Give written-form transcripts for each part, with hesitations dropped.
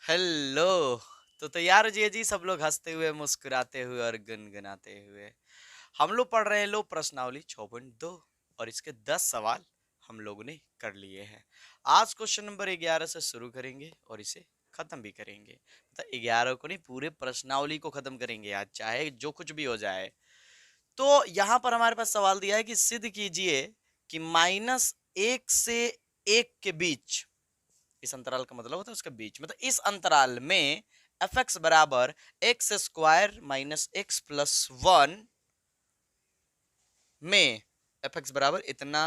Hello. तो तैयार हो जी सब लोग हंसते हुए मुस्कुराते हुए और गुनगुनाते हुए। हम लोग पढ़ रहे हैं लो प्रश्नावली 6.2 और इसके 10 सवाल हम लोगों ने कर लिए हैं। आज क्वेश्चन नंबर 11 से शुरू करेंगे और इसे खत्म भी करेंगे। मतलब 11 को नहीं, पूरे प्रश्नावली को खत्म करेंगे आज, चाहे जो कुछ भी हो जाए। तो यहां पर हमारे पास सवाल दिया है कि सिद्ध कीजिए कि -1 से 1 के बीच, इस अंतराल का मतलब होता है उसके बीच, मतलब इस अंतराल में एफ एक्स बराबर x square minus x plus one में एफ एक्स बराबर इतना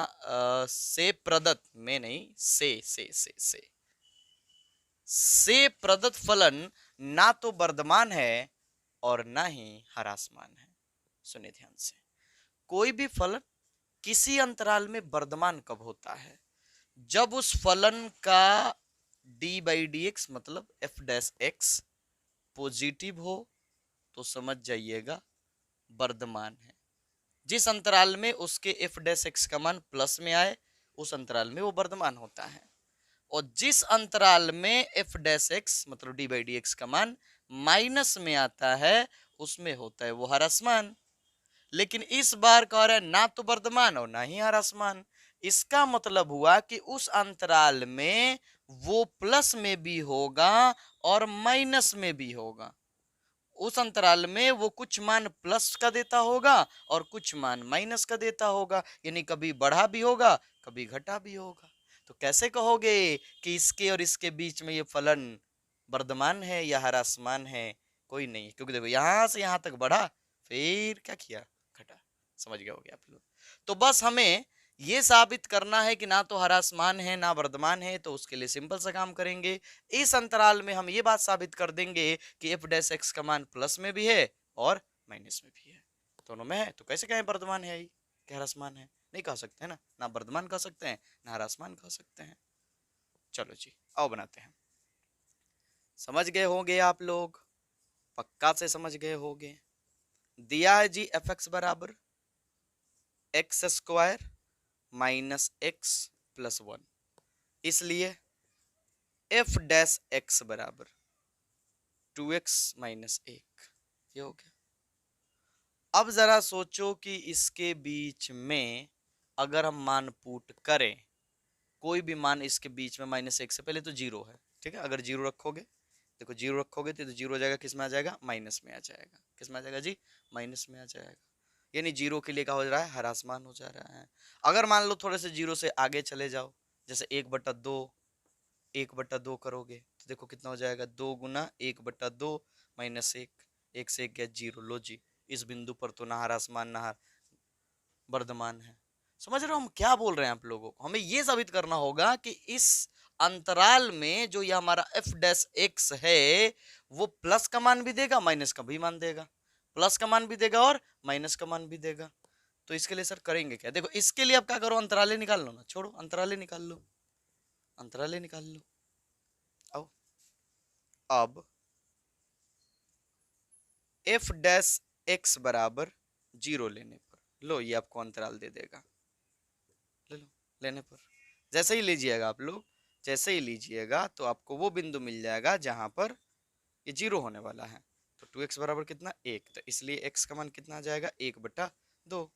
से प्रदत्त में नहीं से प्रदत्त फलन ना तो वर्धमान है और ना ही ह्रासमान है। सुनिए ध्यान से, कोई भी फलन किसी अंतराल में वर्धमान कब होता है? जब उस फलन का डी बाई डी एक्स मतलब एफ डैश एक्स पॉजिटिव हो तो समझ जाइएगा वर्धमान है। जिस अंतराल में उसके एफ डैश एक्स का मान प्लस में आए उस अंतराल में वो वर्धमान होता है, और जिस अंतराल में एफ डैश एक्स मतलब डी बाई डी एक्स का मान माइनस में आता है उसमें होता है वो ह्रासमान। लेकिन इस बार कह रहा है ना तो वर्धमान और ना ही ह्रासमान। इसका मतलब हुआ कि उस अंतराल में वो प्लस में भी होगा और माइनस में भी होगा। उस अंतराल में वो कुछ मान प्लस का देता होगा और कुछ मान माइनस का देता होगा, यानी कभी बढ़ा भी होगा कभी घटा भी होगा। तो कैसे कहोगे कि इसके और इसके बीच में ये फलन वर्धमान है या ह्रासमान है? कोई नहीं, क्योंकि देखो यहां से यहां तक बढ़ा फिर क्या किया, घटा। समझ गए होगे आप लोग। तो बस हमें ये साबित करना है कि ना तो ह्रासमान है ना वर्धमान है, तो उसके लिए सिंपल सा काम करेंगे। इस अंतराल में हम ये बात साबित कर देंगे कि एफ डैश एक्स का मान प्लस में भी है और माइनस में भी है, दोनों में है। तो कैसे कहें वर्धमान है कि ह्रासमान है? नहीं कह सकते हैं ना, ना वर्धमान कह सकते हैं ना ह्रासमान कह सकते हैं। चलो जी आओ बनाते हैं। समझ गए होंगे आप लोग, पक्का से समझ गए होंगे। दिया है जी एफ एक्स बराबर x square minus x plus one, इसलिए एफ डैश एक्स बराबर 2x माइनस एक, ये हो गया। अब जरा सोचो कि इसके बीच में अगर हम मान पुट करें, कोई भी मान इसके बीच में -1 से पहले तो जीरो है, ठीक है। अगर जीरो रखोगे, देखो जीरो रखोगे तो जीरो हो जाएगा, किस में आ जाएगा, माइनस में आ जाएगा। किस में आ जाएगा जी, माइनस में आ जाएगा। यानी जीरो के लिए क्या हो रहा है, ह्रासमान हो जा रहा है। अगर मान लो थोड़े से जीरो से आगे चले जाओ, जैसे 1/2, 1/2 करोगे तो देखो कितना हो जाएगा, 2 × 1/2 माइनस एक, एक से एक गया जीरो। लो जी, इस बिंदु पर तो ना ह्रासमान ना वर्धमान है। समझ रहे हो हम क्या बोल रहे हैं? आप लोगों को हमें यह साबित करना होगा कि इस अंतराल में जो ये हमारा एफ डैश एक्स है वो प्लस का मान भी देगा माइनस का भी मान देगा, प्लस का मान भी देगा और माइनस का मान भी देगा। तो इसके लिए सर करेंगे क्या? देखो इसके लिए अब क्या करो, अंतराले निकाल लो ना, छोड़ो अंतराले निकाल लो, अंतराले निकाल लो। आओ अब एफ डैश एक्स बराबर जीरो लेने पर, लो ये आपको अंतराल दे देगा, ले लो। लेने पर जैसे ही लीजिएगा आप लोग, जैसे ही लीजिएगा तो आपको वो बिंदु मिल जाएगा जहां पर ये जीरो होने वाला है। तो 2x बराबर कितना, एक, तो इसलिए x का मान कितना आ जाएगा, 1/2।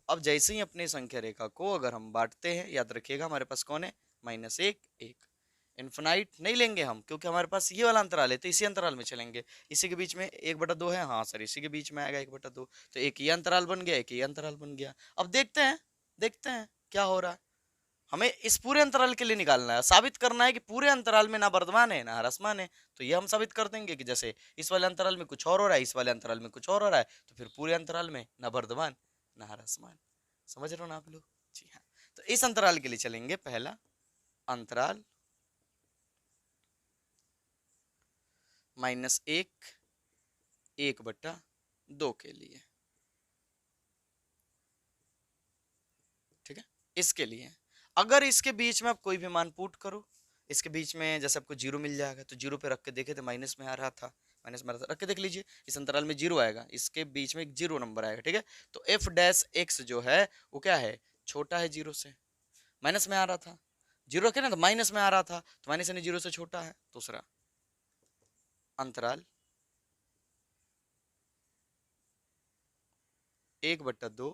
अब जैसे ही अपनी संख्या रेखा को अगर हम बांटते हैं, याद रखिएगा हमारे पास कौन है, -1 1। इन्फिनाइट नहीं लेंगे हम, क्योंकि हमारे पास ये वाला अंतराल है, तो इसी अंतराल में चलेंगे। इसी के बीच में 1/2 है, हाँ सर इसी के बीच में आएगा 1/2, तो एक ये अंतराल बन गया, एक ये अंतराल बन गया। अब देखते हैं, देखते हैं क्या हो रहा है। हमें इस पूरे अंतराल के लिए निकालना है, साबित करना है कि पूरे अंतराल में ना वर्धमान है ना ह्रासमान है। तो ये हम साबित कर देंगे कि जैसे इस वाले अंतराल में कुछ और हो रहा है, इस वाले अंतराल में कुछ और हो रहा है, तो फिर पूरे अंतराल में ना वर्धमान ना ह्रासमान। समझ रहे हो ना आप लोग? जी हाँ। तो इस अंतराल के लिए चलेंगे, पहला अंतराल -1 1/2 के लिए, ठीक है। इसके लिए अगर इसके बीच में आप कोई भी मान पुट करो, इसके बीच में जैसे आपको जीरो मिल जाएगा, तो जीरो पे रख के देखे तो माइनस में आ रहा था, माइनस में आ रहा था, रख के देख लीजिए इस अंतराल में जीरो आएगा, इसके बीच में एक जीरो नंबर आएगा, ठीक है। तो एफ डैश एक्स जो है वो क्या है, छोटा है जीरो से, माइनस में आ रहा था, जीरो रखे ना तो माइनस में आ रहा था, तो माइनस यानी जीरो से छोटा है। दूसरा अंतराल 1/2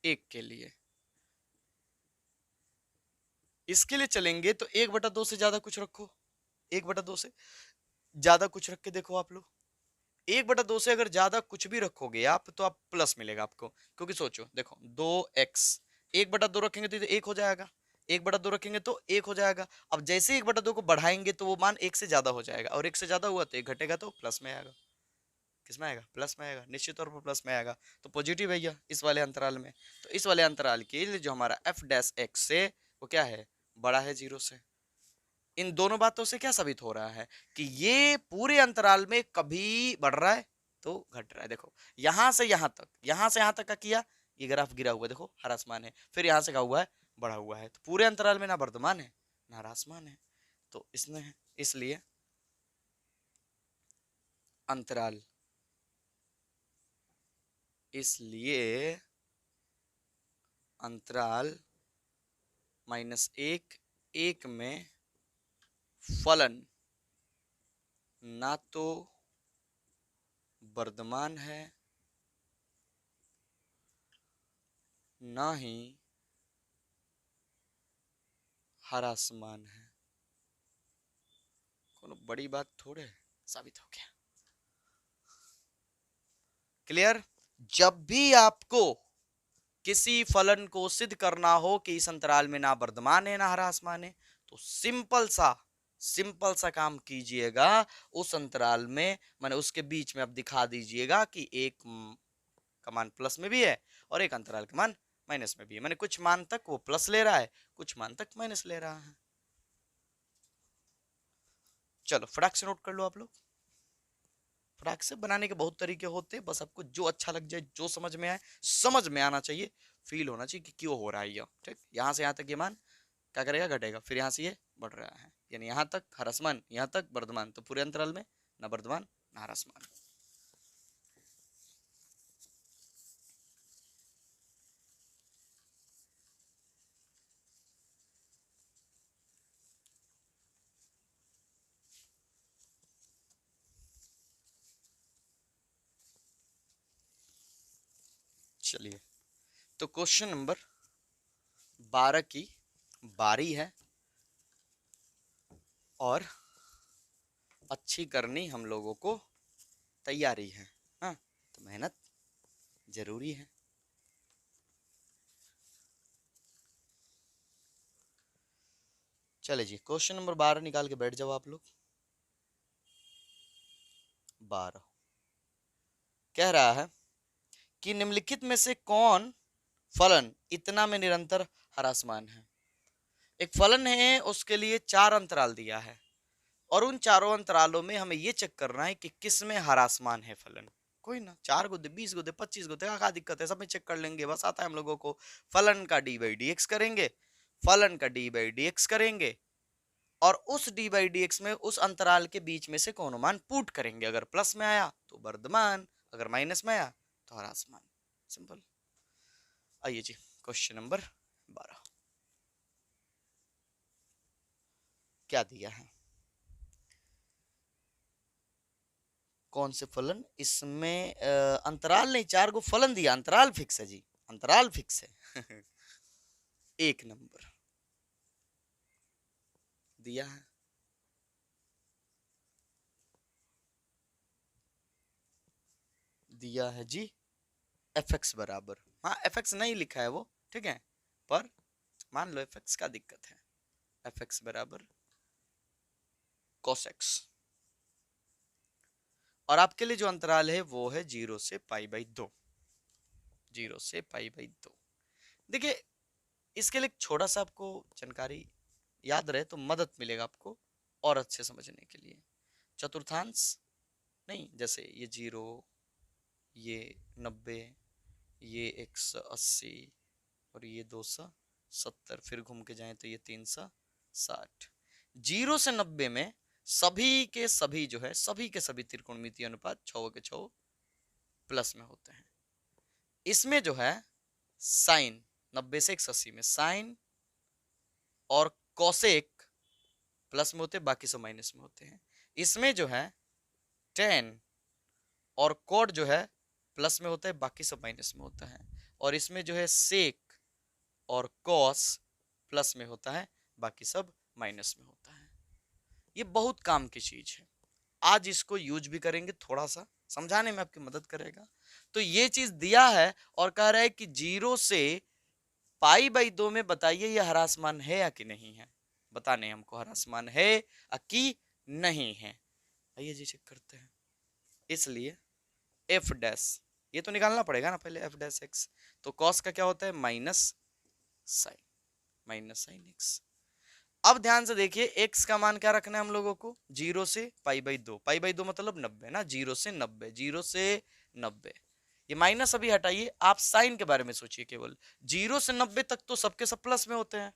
1 के लिए, इसके लिए चलेंगे तो 1/2 से ज्यादा कुछ रखो, 1/2 से ज्यादा कुछ रख के देखो आप लोग। 1/2 से अगर ज्यादा कुछ भी रखोगे आप तो आप प्लस मिलेगा आपको, क्योंकि सोचो देखो 2x 1/2 रखेंगे तो 1 हो जाएगा, 1/2 रखेंगे तो 1 हो जाएगा। अब जैसे 1/2 को बढ़ाएंगे तो वो मान 1 से ज्यादा हो जाएगा, और 1 से ज्यादा हुआ तो 1 घटेगा तो प्लस में आएगा। किस में आएगा? प्लस में आएगा, निश्चित तौर पर प्लस में आएगा। तो पॉजिटिव है यह इस वाले अंतराल में। तो इस वाले अंतराल के लिए जो हमारा f डैश x से वो क्या है, बड़ा है 0 से। इन दोनों बातों से क्या साबित हो रहा है कि ये पूरे अंतराल में कभी बढ़ रहा है तो घट रहा है। देखो यहां से यहां तक, यहां से यहां तक का किया, ये ग्राफ गिरा हुआ है, देखो ह्रासमान है। फिर यहां से क्या हुआ है, बढ़ा हुआ है। तो पूरे अंतराल में ना वर्धमान है ना ह्रासमान है, तो इसमें है। इसलिए अंतराल, इसलिए अंतराल -1 1 में फलन ना तो वर्धमान है ना ही ह्रासमान है। कोनो बड़ी बात थोड़े साबित हो गया। क्लियर? जब भी आपको किसी फलन को सिद्ध करना हो कि इस अंतराल में ना वर्धमान है ना ह्रासमान है, तो सिंपल सा काम कीजिएगा। उस अंतराल में माने उसके बीच में आप दिखा दीजिएगा कि एक का मान प्लस में भी है और एक अंतराल का मान माइनस में भी है। माने कुछ मान तक वो प्लस ले रहा है, कुछ मान तक माइनस ले रहा है। चलो फटाक से नोट कर लो आप लोग। फटाक से बनाने के बहुत तरीके होते हैं, बस आपको जो अच्छा लग जाए, जो समझ में आए, समझ में आना चाहिए, फील होना चाहिए कि क्यों हो रहा है ये। ठीक, यहाँ से यहाँ तक ये मान क्या करेगा, घटेगा, फिर यहाँ से ये बढ़ रहा है, यानी यहाँ तक ह्रासमान, यहाँ तक वर्धमान। तो पूरे अंतराल में ना वर्धमान ना ह्रासमान। चलिए तो क्वेश्चन नंबर 12 की बारी है, और अच्छी करनी हम लोगों को तैयारी है। हाँ, तो मेहनत जरूरी है। चले जी, क्वेश्चन नंबर 12 निकाल के बैठ जाओ आप लोग। 12 कह रहा है कि निम्नलिखित में से कौन फलन इतना में निरंतर ह्रासमान है। एक फलन है, उसके लिए 4 अंतराल दिया है, और उन चारों अंतरालों में हमें यह चेक करना है कि किस में ह्रासमान है फलन। कोई ना, 4 को दे, 20 को दे, 25 को दे, क्या दिक्कत है, सब में चेक कर लेंगे। बस आता है हम लोगों को, फलन का डी बाई डी एक्स करेंगे, फलन का डी बाई डी एक्स करेंगे, और उस डी बाई डी एक्स में उस अंतराल के बीच में से कौन मान पुट करेंगे। अगर प्लस में आया तो वर्धमान, अगर माइनस में आया तो ह्रासमान। सिंपल। आइए जी, क्वेश्चन नंबर 12 क्या दिया है। कौन से फलन इसमें अंतराल नहीं, 4 को फलन दिया, अंतराल फिक्स है जी, अंतराल फिक्स है। 1 नंबर दिया है, दिया है जी एफ एक्स बराबर, हाँ एफ एक्स नहीं लिखा है वो, ठीक है, पर मान लो एफ एक्स का दिक्कत है। एफ एक्स बराबर cos x, और आपके लिए जो अंतराल है वो है 0 से π/2, 0 से π/2। देखिए इसके लिए छोटा सा आपको जानकारी याद रहे तो मदद मिलेगा आपको और अच्छे समझने के लिए। चतुर्थांश नहीं, जैसे ये 0, ये 90, ये 180 और ये 270, फिर घूम के जाएं तो ये 360। 0 से 90 में सभी के सभी जो है, सभी के सभी त्रिकोणमितीय अनुपात 6 के 6 प्लस में होते हैं। इसमें जो है साइन 90 से 180 में साइन और कॉसेक प्लस में होते हैं, बाकी सब माइनस में होते हैं। इसमें जो है टेन और कॉड जो है प्लस में होता है, बाकी सब माइनस में होता है। और इसमें जो है सेक और कॉस प्लस में होता है, बाकी सब माइनस में होता है। ये बहुत काम की चीज है, आज इसको यूज भी करेंगे, थोड़ा सा समझाने में आपकी मदद करेगा। तो ये चीज दिया है और कह रहा है कि 0 से π/2 में बताइए ये ह्रासमान है या कि नहीं है। बताने हमको ह्रासमान है या कि नहीं है। आइए जी चेक करते हैं। इसलिए एफ डैश ये तो निकालना पड़ेगा ना पहले, एफ डैश एक्स। तो कॉस का क्या होता है माइनस साइन एक्स। अब ध्यान से देखिए एक्स का मान क्या रखना है हम लोगों को, 0 से π/2। π/2 मतलब 90 ना, 0 से 90, 0 से 90। ये माइनस अभी हटाइए, आप साइन के बारे में सोचिए केवल। 0 से 90 तक तो सबके सब प्लस में होते हैं,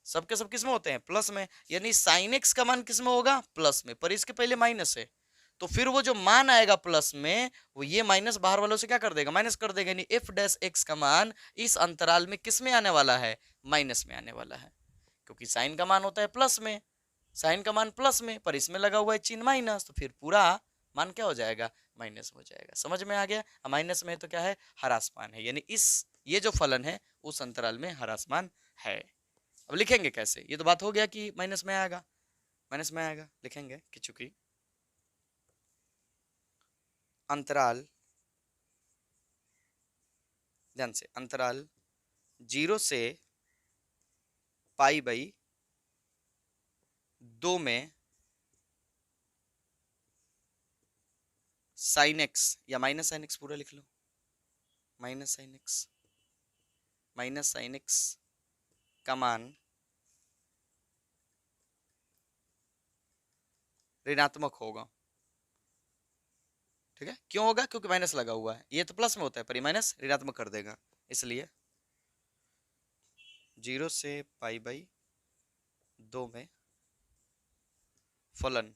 सबके सब किस में होते हैं, प्लस में। यानी साइन एक्स का मान किस में होगा, प्लस में, पर इसके पहले माइनस है। तो फिर वो जो मान आएगा प्लस में, वो ये माइनस बाहर वालों से क्या कर देगा, माइनस कर देगा। यानी एफ डैश एक्स का मान इस अंतराल में किस में आने वाला है, माइनस में आने वाला है। क्योंकि साइन का मान होता है प्लस में, साइन का मान प्लस में, पर इसमें लगा हुआ है चिन्ह माइनस, तो फिर पूरा मान क्या हो जाएगा, माइनस हो जाएगा। समझ में आ गया। माइनस में तो क्या है, ह्रासमान है। यानी इस ये जो फलन है उस अंतराल में ह्रासमान है। अब लिखेंगे कैसे, ये तो बात हो गया कि माइनस में आएगा, माइनस में आएगा। लिखेंगे कि चूंकि अंतराल, ध्यान से, अंतराल 0 से π/2 में साइन एक्स या माइनस साइन एक्स पूरा लिख लो, माइनस साइन एक्स का मान ऋणात्मक होगा। ठीक है, क्यों होगा, क्योंकि माइनस लगा हुआ है। ये तो प्लस में होता है पर ये माइनस ऋणात्मक कर देगा। इसलिए 0 से π/2 में फलन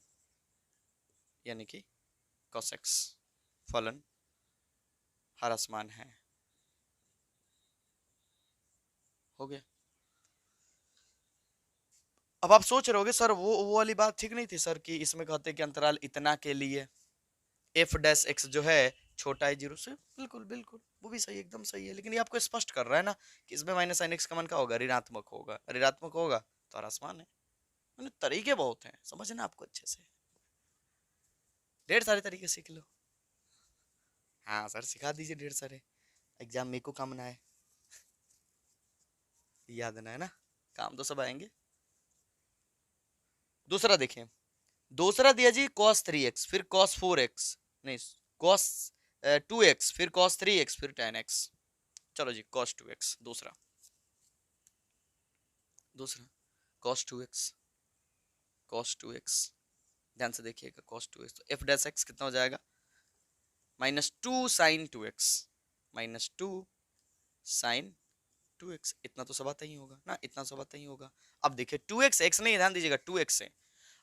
यानी कि cos x फलन ह्रासमान है। हो गया। अब आप सोच रहे होगे सर वो वाली बात ठीक नहीं थी सर कि इसमें कहते हैं कि अंतराल इतना के लिए एफ डैश एक्स जो है छोटा है 0 से। बिल्कुल बिल्कुल, वो भी सही, एकदम सही है। लेकिन ये आपको स्पष्ट कर रहा है ना कि इसमें माइनस साइन एक्स का मान क्या होगा, ऋणात्मक होगा। ऋणात्मक होगा तो ह्रासमान है। मैंने तरीके बहुत हैं, समझना आपको अच्छे से, ढेर सारे तरीके सीख लो। हाँ सर सिखा दीजिए ढेर सारे, एग्जाम में को काम ना है, याद ना है ना, काम तो सब आएंगे। दूसरा देखें, दूसरा दिया जी cos 3x, फिर cos 4x, नहीं cos 2x, फिर cos 3x, फिर tan x। चलो जी cos 2x, दूसरा cos 2x, ध्यान से देखिएगा cos 2x। तो f डैश x कितना हो जाएगा, -2 sin 2x, -2 sin 2x। इतना तो सब आता ही होगा ना, इतना सब आता ही होगा। अब देखिए 2x x नहीं, ध्यान दीजिएगा 2x है।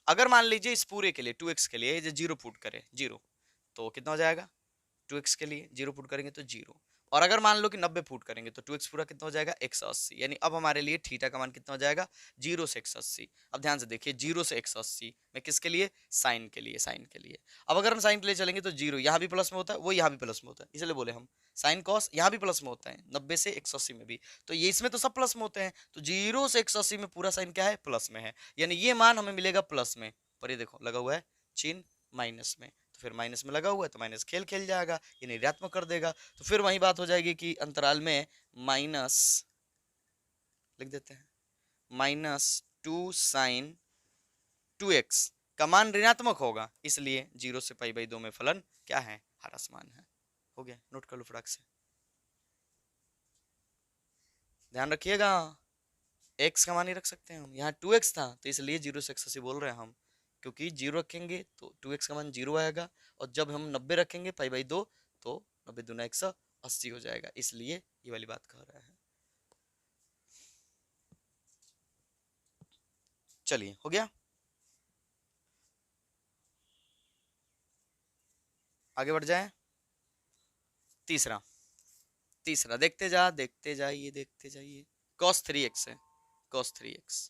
अगर मान लीजिए इस पूरे के लिए 2x के लिए 0 पुट करें, 0, तो कितना हो जाएगा, 2x के लिए 0 पुट करेंगे तो 0। और अगर मान लो कि 90 पुट करेंगे तो 2x पूरा कितना हो जाएगा, 180। यानी अब हमारे लिए थीटा का मान कितना हो जाएगा, 0 से 180। अब ध्यान से देखिए 0 से 180 में किसके लिए, साइन के लिए, साइन के लिए। अब अगर हम साइन के लिए चलेंगे तो 0 यहाँ भी प्लस में होता है, वो यहाँ भी प्लस में होता है, इसलिए बोले हम साइन कॉस यहाँ भी प्लस में होता है, 90 से 180 में भी। तो ये इसमें तो सब प्लस में होते हैं, तो 0 से 180 में पूरा साइन क्या है, प्लस में है। यानी ये मान हमें मिलेगा प्लस में, पर ये देखो लगा हुआ है चिन्ह माइनस में, तो फिर माइनस में लगा हुआ है तो माइनस खेल खेल जाएगा, ये ऋणात्मक कर देगा। तो फिर वही बात हो जाएगी कि अंतराल में माइनस, लिख देते हैं, -2 sin 2x का मान ऋणात्मक होगा, इसलिए 0 से π/2 में फलन क्या है, ह्रासमान है। हो गया, नोट कर लो फटाक से, ध्यान रखिएगा। x का मान ही रख सकते हैं हम, यहाँ 2x था तो इसलिए 0 से 180 बोल रहे हैं हम, क्योंकि 0 रखेंगे तो 2x का मान 0 आएगा, और जब हम 90 रखेंगे π/2 तो 90 दूना 180 हो जाएगा, इसलिए ये वाली बात कह रहा है। चलिए हो गया, आगे बढ़ जाए। तीसरा देखते जाइए देखते जाइए, cos 3x है, cos 3x,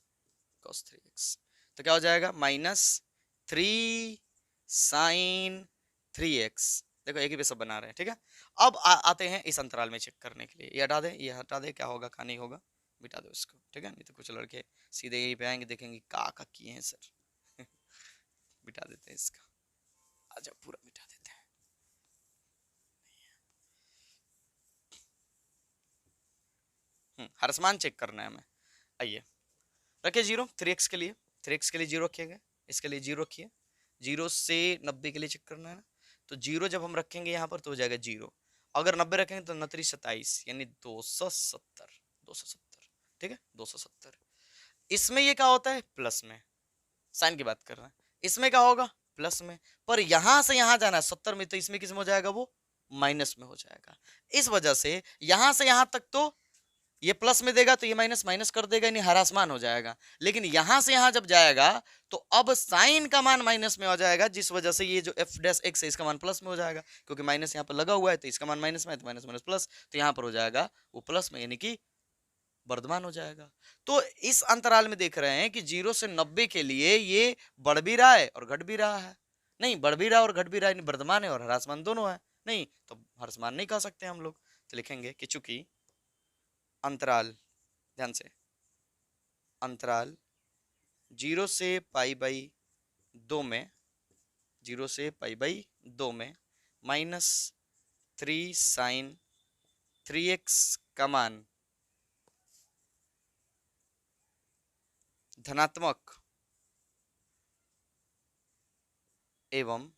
तो क्या हो जाएगा, -3 साइन 3x। देखो एक ही पे सब बना रहे हैं, ठीक है। अब आते हैं इस अंतराल में चेक करने के लिए। ये हटा दे, ये हटा दे, क्या होगा का नहीं होगा, मिटा दो इसको, ठीक है। नहीं तो कुछ लड़के सीधे यही पे आएंगे, देखेंगे का किए हैं सर। मिटा देते हैं इसका, आजा पूरा मिटा देते हैं। हरसमान चेक करना है हमें। आइए रखिए 0 3x के लिए, 3x के लिए 0 रखिएगा, इसके लिए 0 रखिए। 0 से 90 के लिए चेक करना है ना, तो 0 जब हम रखेंगे यहाँ पर तो हो जाएगा 0। अगर 90 रखेंगे तो 29 27 यानी 270, 270, ठीक है 270। इसमें ये क्या होता है प्लस में, साइन की बात कर रहे हैं, इसमें क्या होगा प्लस में, पर यहां से यहां जाना है 70 में, तो इसमें किस में हो जाएगा वो माइनस में हो जाएगा। इस वजह से यहां से यहां तक तो ये प्लस में देगा तो ये माइनस माइनस कर देगा, यानी हरासमान हो जाएगा। लेकिन यहां से यहां जब जाएगा तो अब साइन का मान माइनस में हो जाएगा, जिस वजह से ये जो एफ डैश एक्स है इसका मान प्लस में हो जाएगा, क्योंकि माइनस यहाँ पर लगा हुआ है तो इसका मान माइनस में है, तो माइनस माइनस प्लस, तो यहाँ पर हो जाएगा वो प्लस में, यानी कि वर्धमान हो जाएगा। तो इस अंतराल में देख रहे हैं कि 0 से 90 के लिए ये बढ़ भी रहा है और घट भी रहा है। नहीं, बढ़ भी रहा है और घट भी रहा है, वर्धमान है और ह्रासमान दोनों है। नहीं तो ह्रासमान नहीं कह सकते हम लोग, तो लिखेंगे कि चूंकि अंतराल, ध्यान से, अंतराल 0 से π/2 में, 0 से π/2 में -3 sin 3x का मान धनात्मक एवं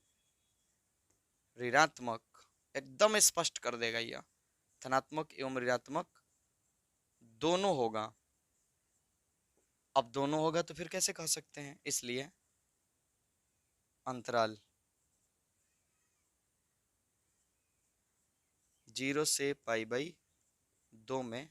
ऋणात्मक, एकदम स्पष्ट कर देगा यह, धनात्मक एवं ऋणात्मक दोनों होगा। अब दोनों होगा तो फिर कैसे कह सकते हैं, इसलिए अंतराल 0 से π/2 में,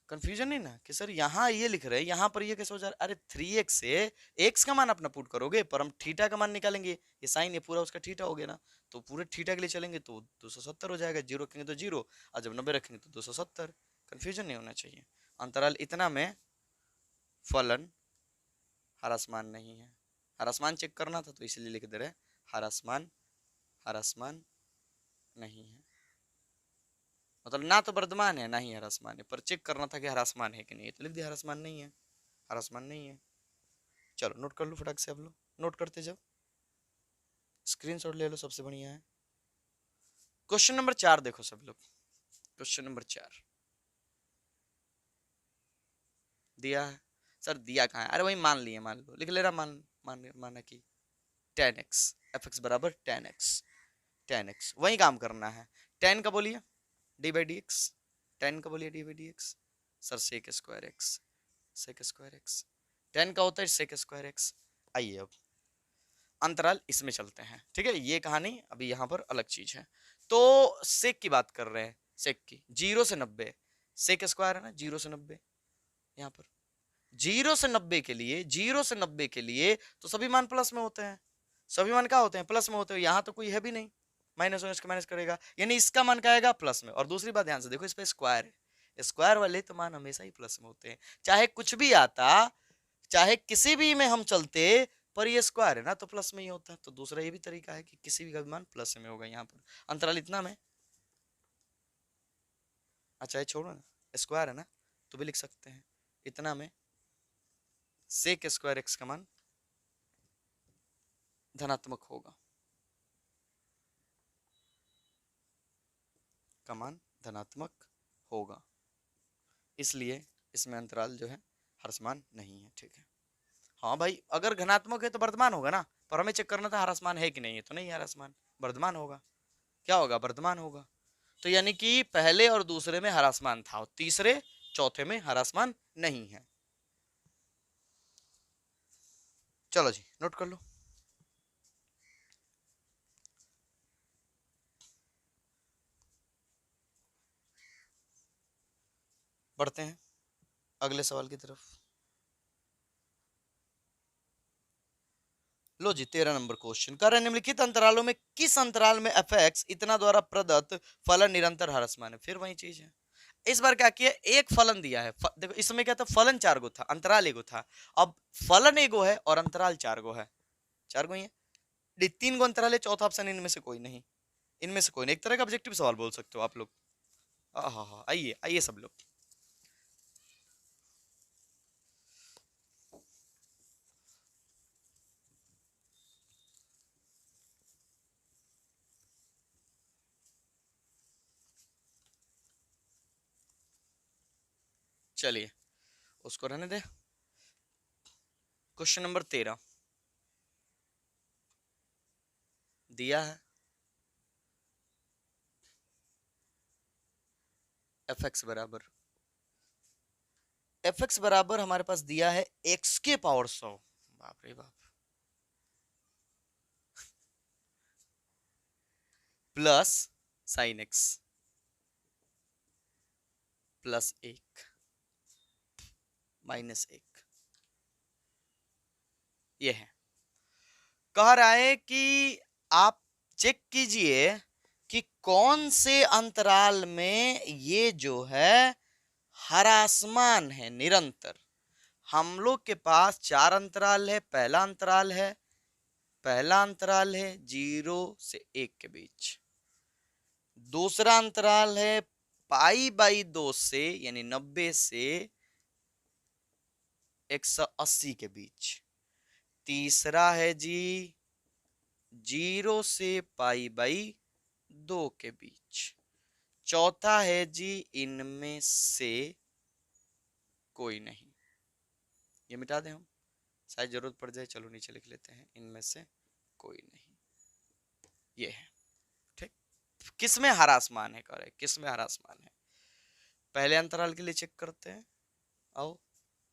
कंफ्यूजन नहीं ना कि सर यहाँ ये लिख रहे हैं, यहाँ पर ये कैसे हो जा रहा है, अरे 3x से x का मान अपना पुट करोगे, पर हम थीटा का मान निकालेंगे, ये साइन ये पूरा उसका थीटा हो गया ना, तो पूरे थीटा के लिए चलेंगे तो 270 हो जाएगा, 0 रखेंगे तो 0 और जब 90 रखेंगे तो 270। कंफ्यूजन नहीं होना चाहिए। अंतराल इतना में फलन ह्रासमान नहीं है। ह्रासमान चेक करना था तो इसलिए लिख दे रहे ह्रासमान, ह्रासमान नहीं है, मतलब ना तो वर्धमान है ना ही ह्रासमान है, पर चेक करना था कि ह्रासमान है कि नहीं, तो लिख दिया ह्रासमान नहीं है, ह्रासमान नहीं है। चलो नोट कर लो फटाक से, आप लोग नोट करते जाओ, स्क्रीनशॉट ले लो, सबसे बढ़िया है। क्वेश्चन नंबर 4 देखो सब लोग, क्वेश्चन नंबर 4 दिया है। सर दिया कहाँ है, अरे वही मान लिए, मान लो, लिख ले रहा, माना कि tan x, fx बराबर tan x, tan x वही काम करना है। tan का बोलिए d/dx, tan का बोलिए d/dx, sir sec square x, sec square x, tan का होता है sec स्क्वायर x। आइए अब अंतराल इसमें चलते हैं, ठीक है, ये कहानी अभी यहाँ पर अलग चीज है। तो सेक की बात कर रहे हैं, सेक की 0 से 90, सेक स्क्वायर है ना 0 से 90, यहाँ पर 0 से 90 के लिए, 0 से 90 के लिए तो सभी मान प्लस में होते हैं, सभी मान क्या होते हैं प्लस में होते हैं, यहाँ तो कोई है भी नहीं, माइनस माइनस माइनस करेगा, यानी इसका मान क्या आएगा प्लस में। और दूसरी बात ध्यान से देखो, इस पे स्क्वायर है, स्क्वायर वाले तो मान हमेशा ही प्लस में होते हैं, चाहे कुछ भी आता, चाहे किसी भी में हम चलते, पर ये स्क्वायर है ना तो प्लस में ही होता है। तो दूसरा ये भी तरीका है कि किसी भी का मान प्लस में होगा यहाँ पर। अंतराल इतना में, अच्छा ये छोड़ो ना, स्क्वायर है ना तो भी लिख सकते हैं, इतना में सेक स्क्वायर एक्स का मान धनात्मक होगा, का मान धनात्मक होगा, इसलिए इसमें अंतराल जो है ह्रासमान नहीं है, ठीक है। हाँ भाई अगर धनात्मक है तो वर्धमान होगा ना, पर हमें चेक करना था ह्रासमान है कि नहीं है, तो नहीं है ह्रासमान, वर्धमान होगा, क्या होगा वर्धमान होगा। तो यानी कि पहले और दूसरे में ह्रासमान था और तीसरे चौथे में ह्रासमान नहीं है। चलो जी नोट कर लो। बढ़ते हैं अगले सवाल की तरफ। लो जी 13 नंबर क्वेश्चन कर रहे हैं, निम्नलिखित अंतरालों में किस अंतराल में fx इतना द्वारा प्रदत्त फलन निरंतर ह्रासमान है। फिर वही चीज है, इस बार क्या किया, एक फलन दिया है, देखो इसमें क्या था, फलन 4 गो था, अंतराल 1 गो था, अब फलन 1 गो है और अंतराल 4 गो है, 4 गो ही है, तीन गो अंतराल है, चौथा ऑप्शन इनमें से कोई नहीं, इनमें से कोई नहीं। एक तरह का ऑब्जेक्टिव सवाल बोल सकते हो आप लोग। हाँ, आइए आइए सब लोग। चलिए उसको रहने दे। क्वेश्चन नंबर 13 दिया है, एफ एक्स बराबर हमारे पास दिया है एक्स के पावर 100। बाप रे बाप। Plus sine x plus 1 minus 1। ये है, कह रहा है कि आप चेक कीजिए कि कौन से अंतराल में ये जो है ह्रासमान है निरंतर। हम लोग के पास चार अंतराल है। पहला अंतराल है 0 से 1 के बीच। दूसरा अंतराल है π/2 से यानी 90 से 180 के बीच। तीसरा है जी 0 से π/2 के बीच। चौथा है जी इनमें से कोई नहीं। ये मिटा दें हम, शायद जरूरत पड़ जाए। चलो नीचे लिख लेते हैं, इनमें से कोई नहीं। ये है, ठीक। किस में ह्रासमान है, कह रहे किस में ह्रासमान है। पहले अंतराल के लिए चेक करते हैं। आओ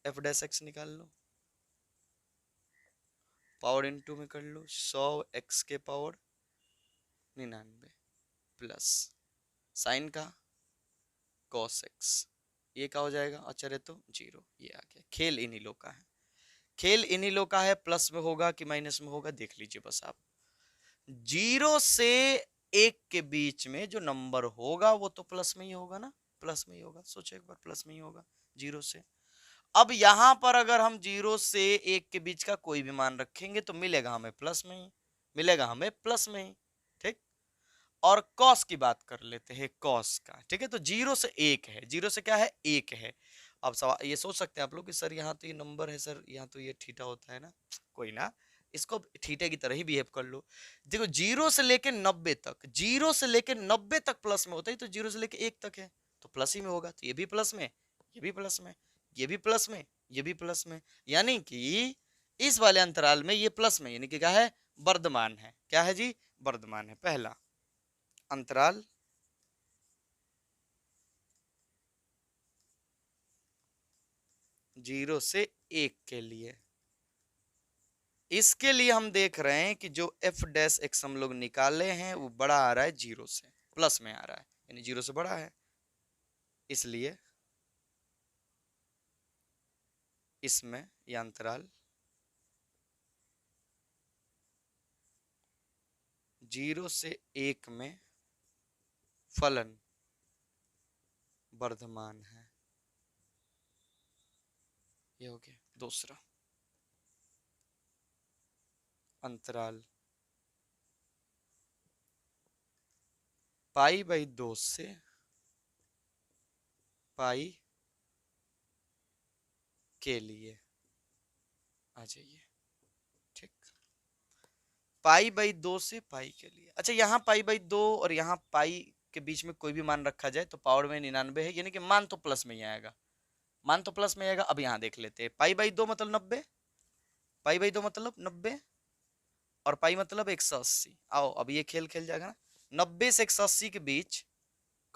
एफ डैश एक्स निकाल लो, पावर इनटू में कर लो 100 एक्स के पावर 99 प्लस साइन का कॉस एक्स। ये क्या हो जाएगा, अचर है तो 0। ये आ गया। खेल इन्हीं लोग का है, खेल इन्हीं लोग का है। प्लस में होगा कि माइनस में होगा देख लीजिए बस आप। 0 से 1 के बीच में जो नंबर होगा वो तो प्लस में ही होगा ना, प्लस में ही होगा। सोचो एक बार, प्लस में ही होगा 0 से। अब यहां पर अगर हम 0 से 1 के बीच का कोई भी मान रखेंगे तो मिलेगा हमें प्लस में ही, मिलेगा हमें प्लस में ही, ठीक। और कॉस की बात कर लेते हैं, कॉस का, ठीक है। तो 0 से 1 है, 0 से क्या है 1 है। अब सवाल ये सोच सकते हैं आप लोग कि सर यहाँ तो ये नंबर है, सर यहाँ तो ये थीटा होता है ना। कोई ना, इसको थीटे की तरह ही बिहेव कर लो। देखो 0 से लेके 90 तक, 0 से लेके 90 तक प्लस में होता है, तो 0 से लेके 1 तक है तो प्लस ही में होगा। तो ये भी प्लस में, ये भी प्लस में, ये भी प्लस में, ये भी प्लस में। यानी कि इस वाले अंतराल में ये प्लस में, यानी कि क्या है, वर्धमान है। क्या है जी, वर्धमान है। पहला अंतराल 0 से 1 के लिए, इसके लिए हम देख रहे हैं कि जो एफ डैश एक्स हम लोग निकाले हैं वो बड़ा आ रहा है 0 से, प्लस में आ रहा है, यानी 0 से बड़ा है। इसलिए इसमें यह अंतराल 0 से 1 में फलन वर्धमान है। ये हो गया। दूसरा अंतराल π/2 से पाई के लिए आ जाइए, ठीक। π/2 से पाई के लिए। अच्छा, यहाँ π/2 और यहाँ पाई के बीच में कोई भी मान रखा जाए तो पावर में 99 है, यानी कि मान तो प्लस में ही आएगा, मान तो प्लस में आएगा। अब यहाँ देख लेते हैं, π/2 मतलब 90, π/2 मतलब 90 और पाई मतलब 180। आओ अब ये खेल खेल जाएगा ना। 90 से 180 के बीच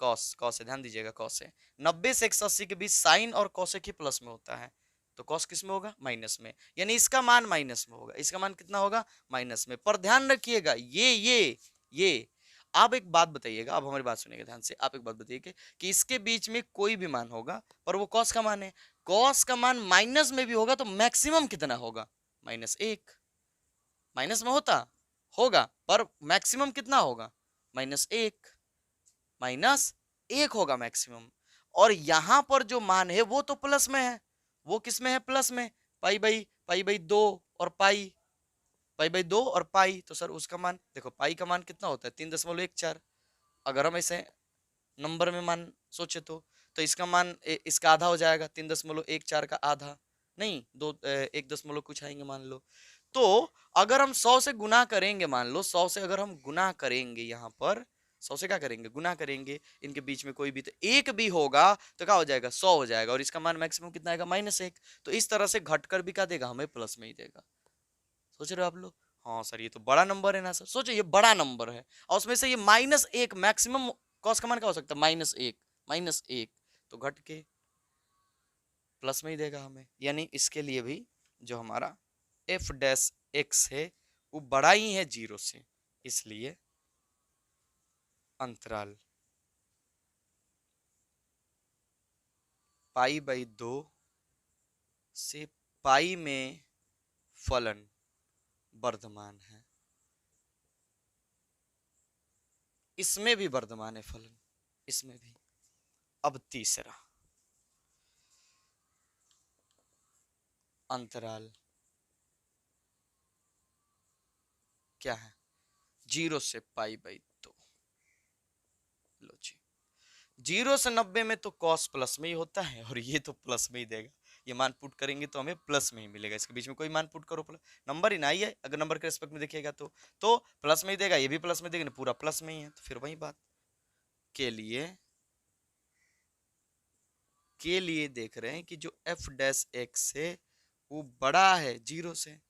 कॉस, कॉस है, ध्यान दीजिएगा कॉस है। 90 से 180 के बीच साइन और कॉसेक ही प्लस में होता है, तो कॉस किस में होगा, माइनस में। यानी इसका मान माइनस में होगा, इसका मान कितना होगा, माइनस में। पर ध्यान रखिएगा ये आप एक बात बताइएगा, अब हमारी बात सुनिएगा ध्यान से। आप एक बात बताइए कि इसके बीच में कोई भी मान होगा पर वो कॉस का मान है, कॉस का मान माइनस में भी होगा तो मैक्सिमम कितना होगा, -1। माइनस में होगा पर मैक्सिमम कितना होगा, -1, -1 होगा मैक्सिमम। और यहां पर जो मान है वो तो प्लस में है, वो किस में है, प्लस में। π/2 और पाई पाई बाई 2 और पाई, तो सर उसका मान देखो, पाई का मान कितना होता है 3.14। अगर हम ऐसे नंबर में मान सोचे तो इसका मान इसका आधा हो जाएगा, 3.14 का आधा, नहीं 1 कुछ आएंगे मान लो। तो अगर हम 100 से गुना करेंगे, मान लो 100 से अगर हम गुना करेंगे, यहाँ पर 100 से क्या करेंगे, गुना करेंगे, इनके बीच में कोई भी तो एक भी होगा तो क्या हो जाएगा, 100 हो जाएगा, और इसका मान मैक्सिमम कितना आएगा, -1। तो इस तरह से घटकर भी क्या देगा, हमें प्लस में ही देगा। सोच रहे हो आप लोग? हाँ सर ये तो बड़ा नंबर है ना सर, सोचो ये बड़ा नंबर है और उसमें से ये -1 मैक्सिमम कॉस का मान क्या हो सकता है, -1, -1 तो घट के प्लस में ही देगा हमें। यानी इसके लिए भी जो हमारा एफ डैश एक्स है वो बड़ा ही है 0 से, इसलिए अंतराल पाई बाई 2 से पाई में फलन वर्धमान है, इसमें भी वर्धमान है फलन, इसमें भी। अब तीसरा अंतराल क्या है, 0 से पाई बाई 2। लो जी, 0 से 90 में तो कॉस प्लस में ही होता है और ये तो प्लस में ही देगा, ये मान पुट करेंगे तो हमें प्लस में ही मिलेगा, इसके बीच में कोई मान पुट करो, प्लस नंबर ही ना ही है, अगर नंबर के रेस्पेक्ट में देखिएगा तो प्लस में ही देगा, ये भी प्लस में देगा, पूरा प्लस में ही है, तो फिर वही बात के लिए देख रहे हैं कि जो एफ डैश एक्स है वो बड़ा है 0 से,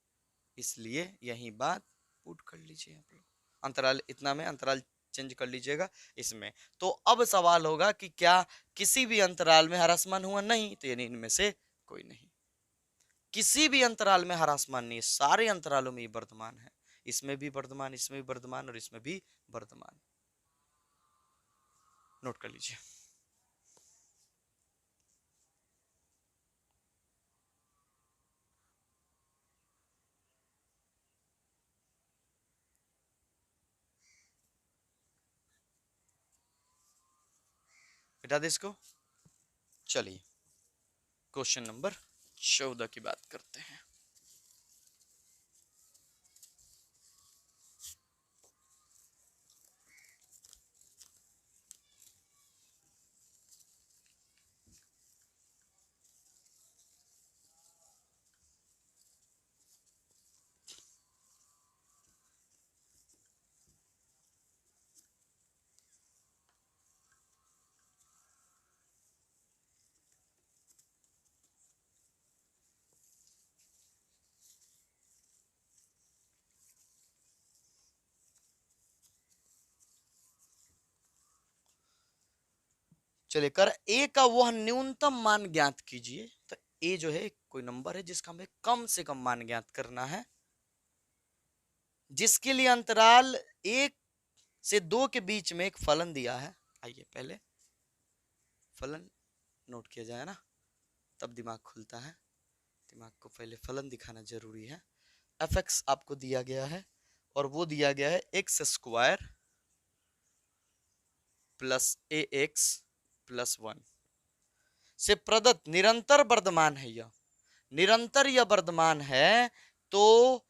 इसलिए यही बात पुट कर लीजिए आप लोग, अंतराल इतना में अंतराल चेंज कर लीजिएगा इसमें। तो अब सवाल होगा कि क्या किसी भी अंतराल में ह्रासमान हुआ, नहीं, तो यानी इनमें से कोई नहीं, किसी भी अंतराल में ह्रासमान नहीं, सारे अंतरालों में वर्धमान है, इसमें भी वर्धमान, इसमें भी वर्धमान और इसमें भी वर्धमान, नोट कर लीजिए। हटा दे इसको। चलिए क्वेश्चन नंबर 14 की बात करते हैं। चलिए कर ए का वह न्यूनतम मान ज्ञात कीजिए, तो ए जो है कोई नंबर है जिसका हमें कम से कम मान ज्ञात करना है, जिसके लिए अंतराल 1 से 2 के बीच में एक फलन दिया है। आइए पहले फलन नोट किया जाए ना, तब दिमाग खुलता है, दिमाग को पहले फलन दिखाना जरूरी है। एफ एक्स आपको दिया गया है और वो दिया गया है x² प्लस ए एक्स प्लस 1 से प्रदत्त निरंतर वर्धमान है, यह निरंतर या वर्धमान है, तो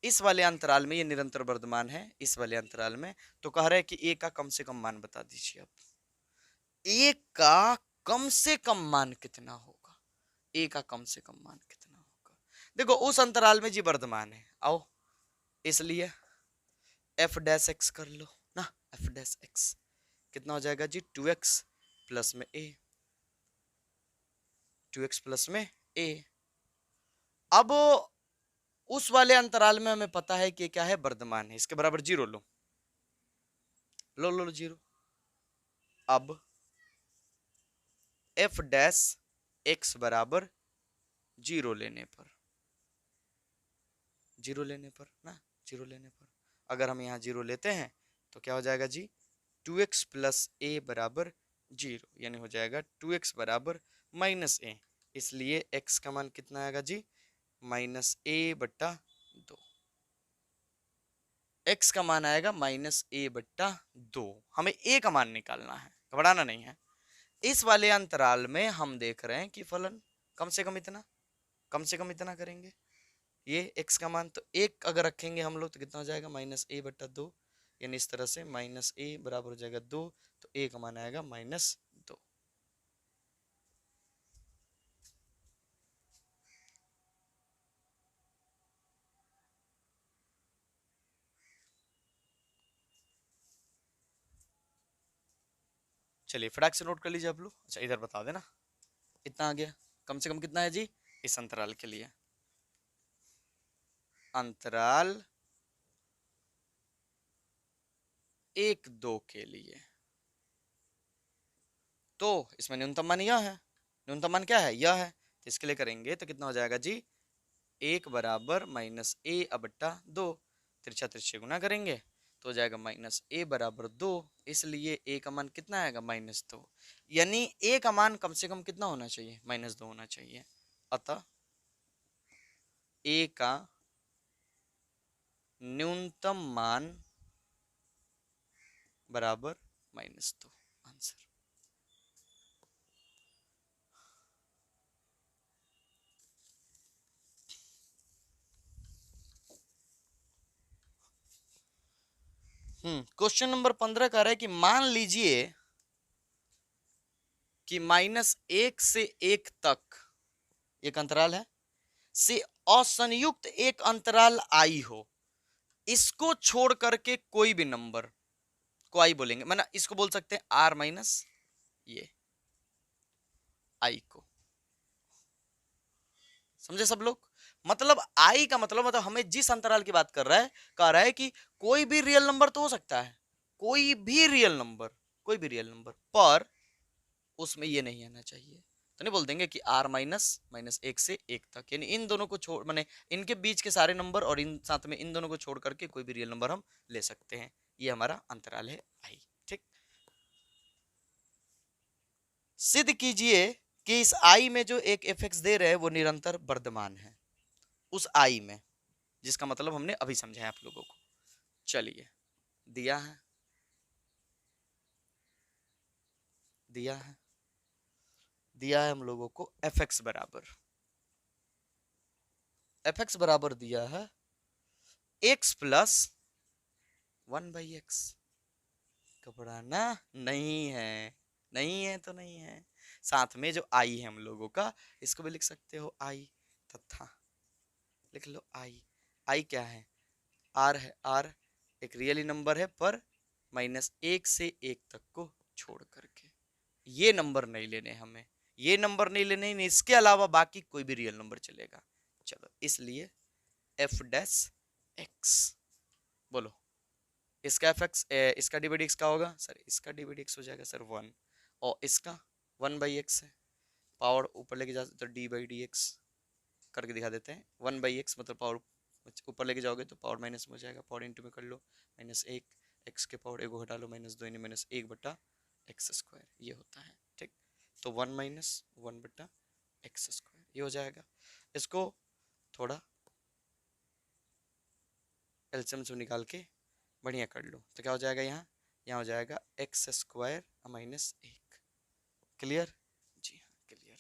इस वाले अंतराल में ये निरंतर वर्धमान है, इस वाले अंतराल में, तो कह रहे हैं कि ए का कम से कम मान बता दीजिए। अब ए का कम से कम मान कितना होगा, ए का कम से कम मान कितना होगा, देखो उस अंतराल में जी वर्धमान है, आओ इसलिए एफ डैश एक्स कर लो ना, एफ डैश एक्स कितना हो जाएगा जी, 2x प्लस में ए, 2x प्लस में ए। अब उस वाले अंतराल में हमें पता है कि क्या है, वर्धमान है, इसके बराबर 0 लो, लो 0। अब एफ डैश एक्स बराबर 0 लेने पर, 0 लेने पर ना, 0 लेने पर अगर हम यहाँ 0 लेते हैं तो क्या हो जाएगा जी, 2x प्लस ए बराबर 0, यानी हो जाएगा 2x बराबर -a, इसलिए x का मान कितना आएगा जी, -a/2, x का मान आएगा -a/2। हमें a का मान निकालना है, घबराना नहीं है। इस वाले अंतराल में हम देख रहे हैं कि फलन कम से कम इतना करेंगे, ये x का मान, तो एक अगर रखेंगे हम लोग तो कितना हो जाएगा -a/2, यानी इस तरह से -a बराबर हो जाएगा 2, तो a का मान आएगा -2। चलिए फटाक से नोट कर लीजिए आप लोग। अच्छा इधर बता देना इतना आ गया, कम से कम कितना है जी इस अंतराल के लिए, अंतराल 1 2 के लिए। तो इसमें न्यूनतम मान यह है, न्यूनतम मान क्या है यह है, तो इसके लिए करेंगे तो कितना हो जाएगा जी 1 बराबर -a/2, तिरछा तिरछे गुना करेंगे तो हो जाएगा -a बराबर 2, इसलिए a का मान कितना आएगा -2, यानी a का मान कम से कम कितना होना चाहिए -2 होना चाहिए। अतः a का न्यूनतम मान बराबर -2, आंसर। क्वेश्चन नंबर 15 कह रहा है कि मान लीजिए कि -1 से 1 तक एक अंतराल है से असंयुक्त एक अंतराल आई हो, इसको छोड़ करके कोई भी नंबर को आई बोलेंगे, मतलब इसको बोल सकते हैं r माइनस ये आई को, समझे सब लोग। मतलब आई का मतलब हमें जिस अंतराल की बात कर रहा है, कह रहा है कि कोई भी रियल नंबर तो हो सकता है, कोई भी रियल नंबर, कोई भी रियल नंबर, पर उसमें ये नहीं आना चाहिए। तो नहीं बोल देंगे कि r -1 से 1 तक, यानी इन दोनों को छोड़, माने इनके बीच के सारे नंबर और इन साथ में इन दोनों को छोड़ करके कोई भी रियल नंबर हम ले सकते हैं, ये हमारा अंतराल है आई। ठीक, सिद्ध कीजिए कि इस आई में जो एक fx दे रहे हैं वो निरंतर वर्धमान है उस आई में, जिसका मतलब हमने अभी समझाया आप लोगों को। चलिए दिया है, दिया है, दिया है हम लोगों को fx बराबर दिया है x प्लस 1/x। घबराना नहीं है, नहीं है तो नहीं है। साथ में जो आई है हम लोगों का, इसको भी लिख सकते हो आई, तथा लिख लो आई। आई क्या है, आर है, आर एक रियली नंबर है पर -1 से 1 तक को छोड़ करके, ये नंबर नहीं लेने हमें, ये नंबर नहीं लेने, इसके अलावा बाकी कोई भी रियल नंबर चलेगा। चलो इसलिए f डैश x, बोलो इसका fx, इसका डिवाइड x का होगा सर, इसका डिवाइड x हो जाएगा सर 1, और इसका 1/x है, पावर ऊपर लेके जाते तो d/dx करके दिखा देते हैं। 1/x मतलब पावर ऊपर लेके जाओगे तो पावर माइनस में हो जाएगा, पावर इंटू में कर लो -1, x के पावर 1 को हटा लो -2 यानी -1/x², ये होता है। ठीक, तो 1 - 1/x², ये हो जाएगा। इसको थोड़ा एलसीएम से निकाल के बढ़िया कर लो तो क्या हो जाएगा, यहाँ यहाँ हो जाएगा x² -1। क्लियर जी हाँ क्लियर।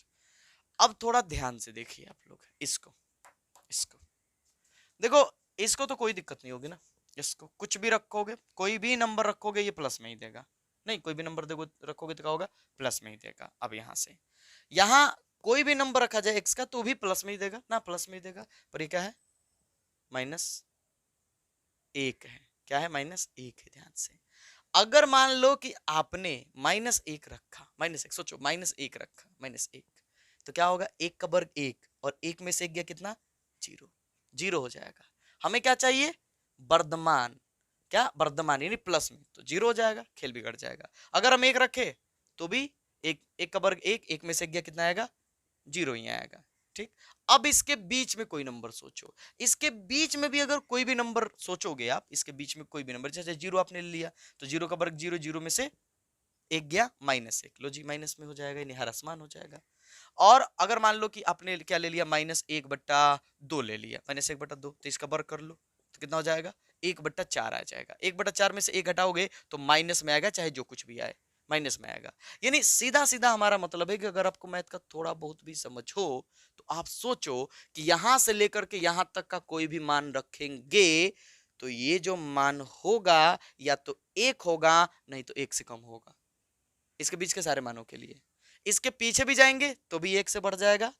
अब थोड़ा ध्यान से देखिए आप लोग इसको, इसको देखो, इसको तो कोई दिक्कत नहीं होगी ना, इसको कुछ भी रखोगे, कोई भी नंबर रखोगे ये प्लस में ही देगा, नहीं कोई भी नंबर देखो रखोगे तो क्या होगा प्लस में ही देगा। अब यहाँ से यहाँ कोई भी नंबर रखा जाए x का तो भी प्लस में ही देगा ना, प्लस में ही देगा, पर ये क्या है -1 है, क्या है -1 है। ध्यान से अगर मान लो कि आपने -1 रखा, -1 सोचो, -1 रखा, -1 तो क्या होगा, 1 का वर्ग 1 और 1 में से 1 गया कितना 0, 0 हो जाएगा। हमें क्या चाहिए वर्धमान, क्या वर्धमान यानी प्लस में, तो 0 हो जाएगा, खेल बिगड़ जाएगा। अगर हम 1 रखे तो भी 1 का वर्ग 1, 1 में से 1 गया कितना आएगा 0 ही आएगा। ठीक, अब इसके बीच में कोई नंबर सोचो, इसके बीच में भी अगर कोई भी नंबर सोचोगे आप, इसके बीच में कोई भी नंबर, जैसे 0 आपने ले लिया तो 0 का वर्ग 0, 0 में से 1 गया -1, लो जी माइनस में हो जाएगा, यानी हर आसमान हो जाएगा। और अगर मान लो कि आपने क्या ले लिया -1/2 ले लिया, -1/2 तो इसका वर्ग कर लो तो कितना हो जाएगा 1/4 आ जाएगा। 1/4 में से 1 घटाओगे तो माइनस में आएगा चाहे जो कुछ भी आए, माइनस में आएगा। यानी सीधा सीधा हमारा मतलब है कि अगर आपको मैथ का थोड़ा बहुत भी समझ हो तो आप सोचो कि यहां से लेकर के यहां तक का कोई भी मान रखेंगे तो ये जो मान होगा या तो एक होगा नहीं तो एक से कम होगा, इसके बीच के सारे मानों के लिए। इसके पीछे भी जाएंगे तो भी एक से बढ़ जाएगा,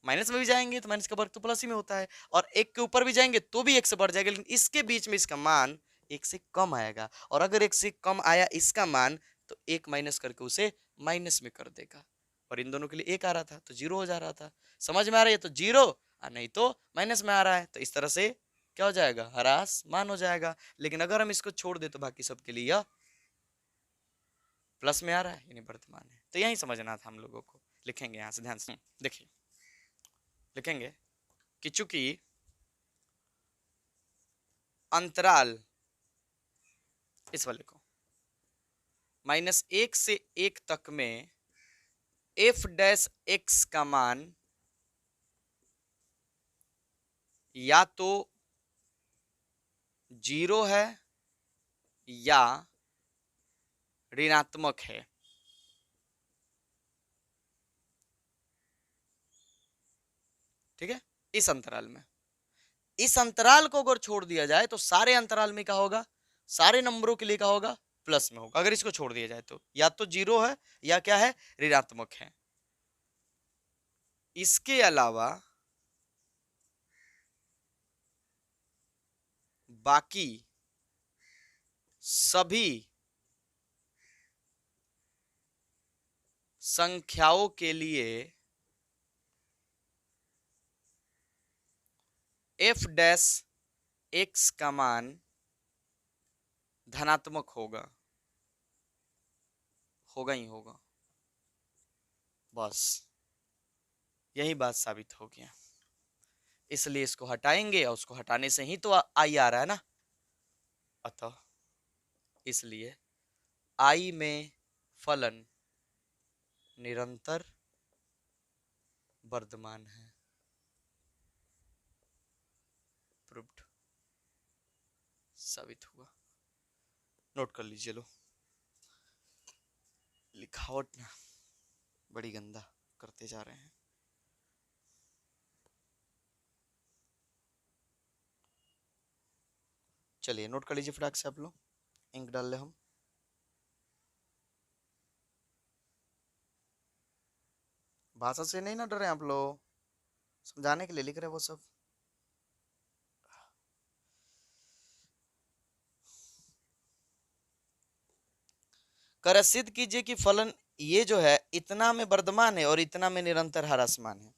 माइनस में भी जाएंगे तो माइनस का वर्ग तो प्लस ही में होता है, और एक के ऊपर भी जाएंगे तो भी एक से बढ़ जाएगा, लेकिन इसके बीच में इसका मान एक से कम आएगा, और अगर एक से कम आया इसका मान तो एक माइनस करके उसे माइनस में कर देगा, और इन दोनों के लिए एक आ रहा था तो जीरो हो जा रहा था। समझ में आ रहा है? तो जीरो और नहीं तो माइनस में आ रहा है, तो इस तरह से क्या हो जाएगा, ह्रास मान हो जाएगा। लेकिन अगर हम इसको छोड़ दे तो बाकी सबके लिए यह प्लस में आ रहा है यानी वर्तमान है। तो यही समझना था हम लोगों को। लिखेंगे यहां से, ध्यान से देखिए, लिखेंगे कि चूंकि अंतराल, इस वाले को -1 से 1 तक में f डैश x का मान या तो 0 है या ऋणात्मक है। ठीक है, इस अंतराल में, इस अंतराल को अगर छोड़ दिया जाए तो सारे अंतराल में क्या होगा, सारे नंबरों के लिए क्या होगा, प्लस में होगा। अगर इसको छोड़ दिया जाए तो या तो 0 है या क्या है, ऋणात्मक है। इसके अलावा बाकी सभी संख्याओं के लिए f डैश x का मान धनात्मक होगा, होगा ही होगा। बस यही बात साबित हो गया, इसलिए इसको हटाएंगे और उसको हटाने से ही तो आई आ रहा है ना। अतः इसलिए आई में फलन निरंतर वर्धमान है। प्रूव्ड, साबित हुआ। नोट कर लीजिए। लो, लिखावट ना बड़ी गंदा करते जा रहे हैं। चलिए नोट कर लीजिए फटाक से आप लोग, इंक डाल ले हम। भाषा से नहीं ना डरे आप लोग, समझाने के लिए लिख रहे हैं वो सब। कर सिद्ध कीजिए कि फलन ये जो है इतना में वर्धमान है और इतना में निरंतर ह्रासमान है।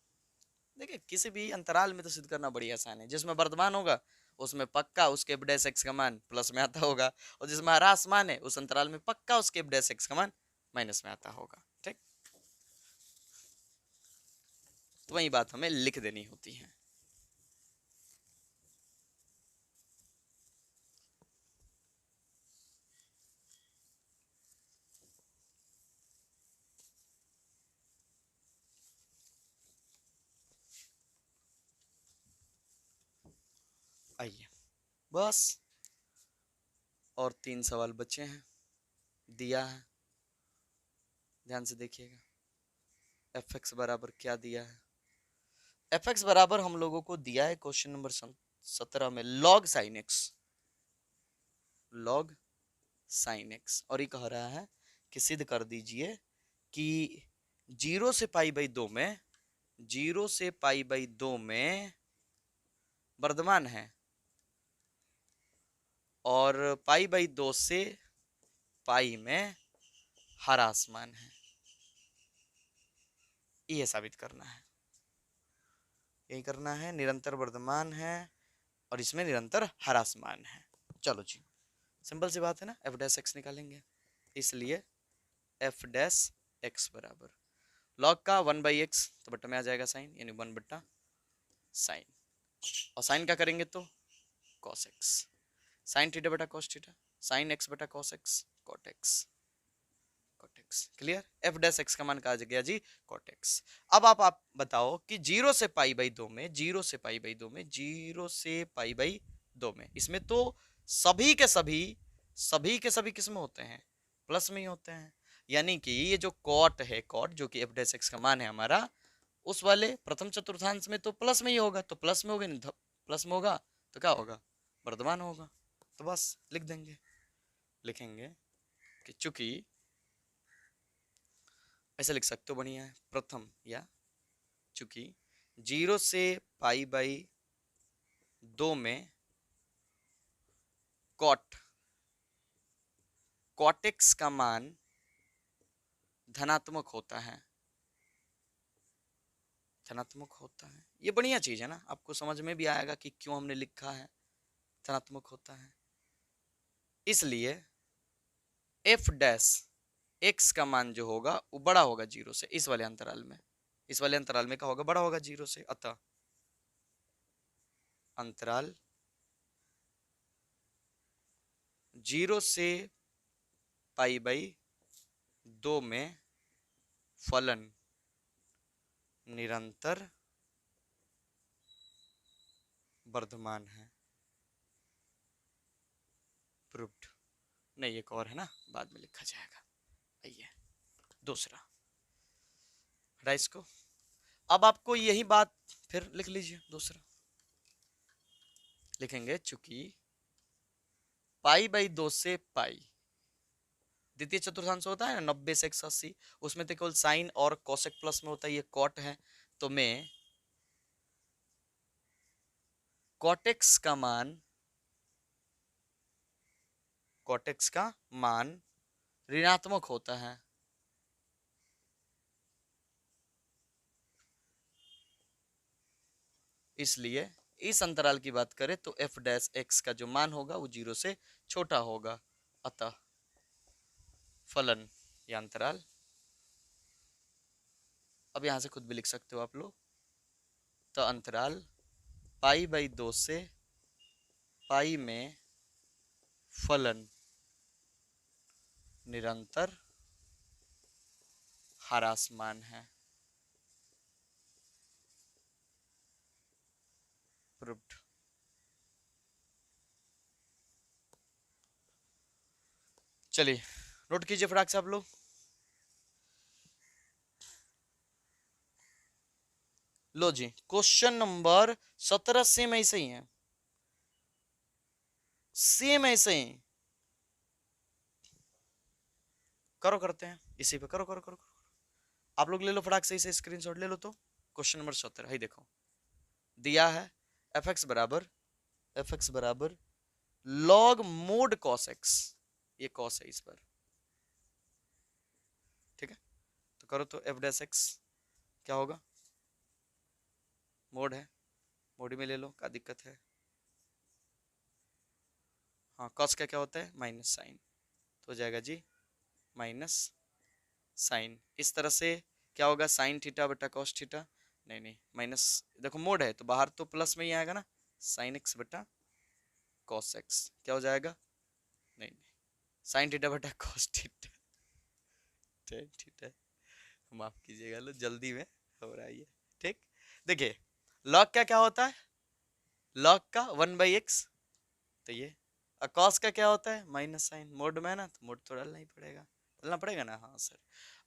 देखिए किसी भी अंतराल में तो सिद्ध करना बड़ी आसान है। जिसमें वर्धमान होगा उसमें पक्का उसके f डैश x का मान प्लस में आता होगा, और जिसमें ह्रासमान है उस अंतराल में पक्का उसके f डैश x का मान माइनस में आता होगा। ठीक, तो वही बात हमें लिख देनी होती है। आइए बस, और 3 सवाल बचे हैं, दिया है, ध्यान से देखिएगा। एफ एक्स बराबर क्या दिया है, एफ एक्स बराबर हम लोगों को दिया है क्वेश्चन नंबर 17 में log sine x, log sine x, और ये कह रहा है कि सिद्ध कर दीजिए कि 0 से π/2 में, 0 से π/2 में वर्धमान है और π/2 से पाई में ह्रासमान है। ये साबित करना है, यही करना है। निरंतर वर्धमान है और इसमें निरंतर ह्रासमान है। चलो जी, सिंपल सी बात है ना, f डैश x निकालेंगे, इसलिए f डैश x बराबर लॉग का 1/x तो बट्टा में आ जाएगा साइन, यानी 1 बट्टा साइन, और साइन क्या करेंगे तो cos x, साइन थीटा बटा cos थीटा, साइन x बटा cos x, cot x, cot x। Clear, f dash x का मान कहा गया जी cot x। अब आप बताओ कि 0 से π/2 में, 0 से π/2 में, 0 से π/2 में, इसमें तो सभी के सभी किस में होते हैं, प्लस में ही होते हैं। यानी कि ये जो कॉट है, कॉट जो कि एफ डैश एक्स का मान है हमारा, उस वाले प्रथम चतुर्थांश में तो प्लस में ही होगा, तो प्लस में होगा, प्लस में होगा तो क्या होगा, वर्धमान होगा। तो बस लिख देंगे, लिखेंगे कि चूंकि, ऐसे लिख सकते हो, बढ़िया है, प्रथम या चूंकि 0 से पाई बाई 2 में कॉट एक्स का मान धनात्मक होता है, धनात्मक होता है। ये बढ़िया चीज है ना, आपको समझ में भी आएगा कि क्यों हमने लिखा है धनात्मक होता है। इसलिए एफ डैश एक्स का मान जो होगा वो बड़ा होगा 0 से, इस वाले अंतराल में, इस वाले अंतराल में क्या होगा, बड़ा होगा 0 से। अतः अंतराल 0 से पाई बाई 2 में फलन निरंतर वर्धमान है। प्रूव्ड। नहीं, एक और है ना, बाद में लिखा जाएगा। आइए दूसरा, हटा इसको। अब आपको यही बात फिर लिख लीजिए, दूसरा लिखेंगे चूंकि पाई बाई 2 से पाई, द्वितीय चतुर्थांश होता है ना 90 से 180, उसमें तो केवल साइन और कोसेक प्लस में होता है, ये कॉट है, तो मैं कॉटेक्स का मान, कॉटेक्स का मान ऋणात्मक होता है। इसलिए इस अंतराल की बात करें तो एफ डैश एक्स का जो मान होगा वो 0 से छोटा होगा। अतः फलन या अंतराल, अब यहां से खुद भी लिख सकते हो आप लोग, तो अंतराल पाई बाई 2 से पाई में फलन निरंतर ह्रासमान है। प्रूव्ड। चलिए नोट कीजिए फटाक से आप लोग। लो जी, क्वेश्चन नंबर 17 सेम ऐसे ही है, सेम ऐसे ही करो, करते हैं इसी पे, करो करो करो, करो। आप लोग ले लो फटाक से इसे स्क्रीनशॉट ले लो। तो क्वेश्चन नंबर 17 है, देखो दिया है एफ एक्स बराबर लॉग मोड कॉस एक्स, ये कॉस है इस पर, ठीक है। तो करो तो एफ डैश एक्स क्या होगा, मोड है, मोड में ले लो, क्या दिक्कत है। हाँ, कॉस का क्या होता है, माइनस साइन, तो हो जाएगा जी माइनस साइन। इस तरह से क्या होगा, साइन थीटा बटा कॉस थीटा, नहीं नहीं माइनस, देखो मोड है तो बाहर तो प्लस में ही आएगा ना, साइन एक्स बटा कॉस एक्स क्या हो जाएगा, नहीं नहीं साइन थीटा बटा कॉस थीटा, टेन थीटा, माफ कीजिएगा लो, जल्दी में हो रहा है ये, ठीक। देखिए लॉग का क्या होता है, लॉग का 1/x, तो ये कॉस का क्या होता है, माइनस साइन, मोड में है ना तो मोड तो डालना ही पड़ेगा, डालना पड़ेगा ना, हाँ सर।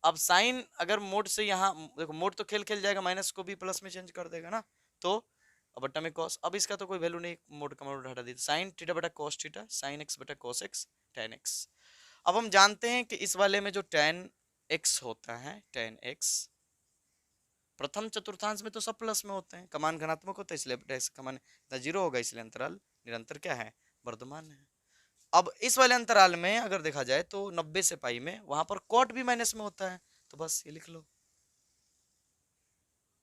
अब साइन अगर मोड से यहाँ देखो, मोड तो खेल खेल जाएगा, माइनस को भी प्लस में चेंज कर देगा ना, तो अब बट्टा में कॉस, अब इसका तो कोई वैल्यू नहीं, मोड का मोड हटा दी, साइन थीटा बटा कॉस थीटा, साइन एक्स बटा कॉस एक्स, टेन एक्स। अब हम जानते हैं कि इस वाले में जो टेन एक्स होता है, टेन एक्स प्रथम चतुर्थांश में तो सब प्लस में होते हैं, कमान घनात्मक होता है, इसलिए कमान जीरो होगा, इसलिए अंतराल निरंतर क्या है, वर्धमान है। अब इस वाले अंतराल में अगर देखा जाए तो 90 से पाई में वहां पर कॉट भी माइनस में होता है, तो बस ये लिख लो,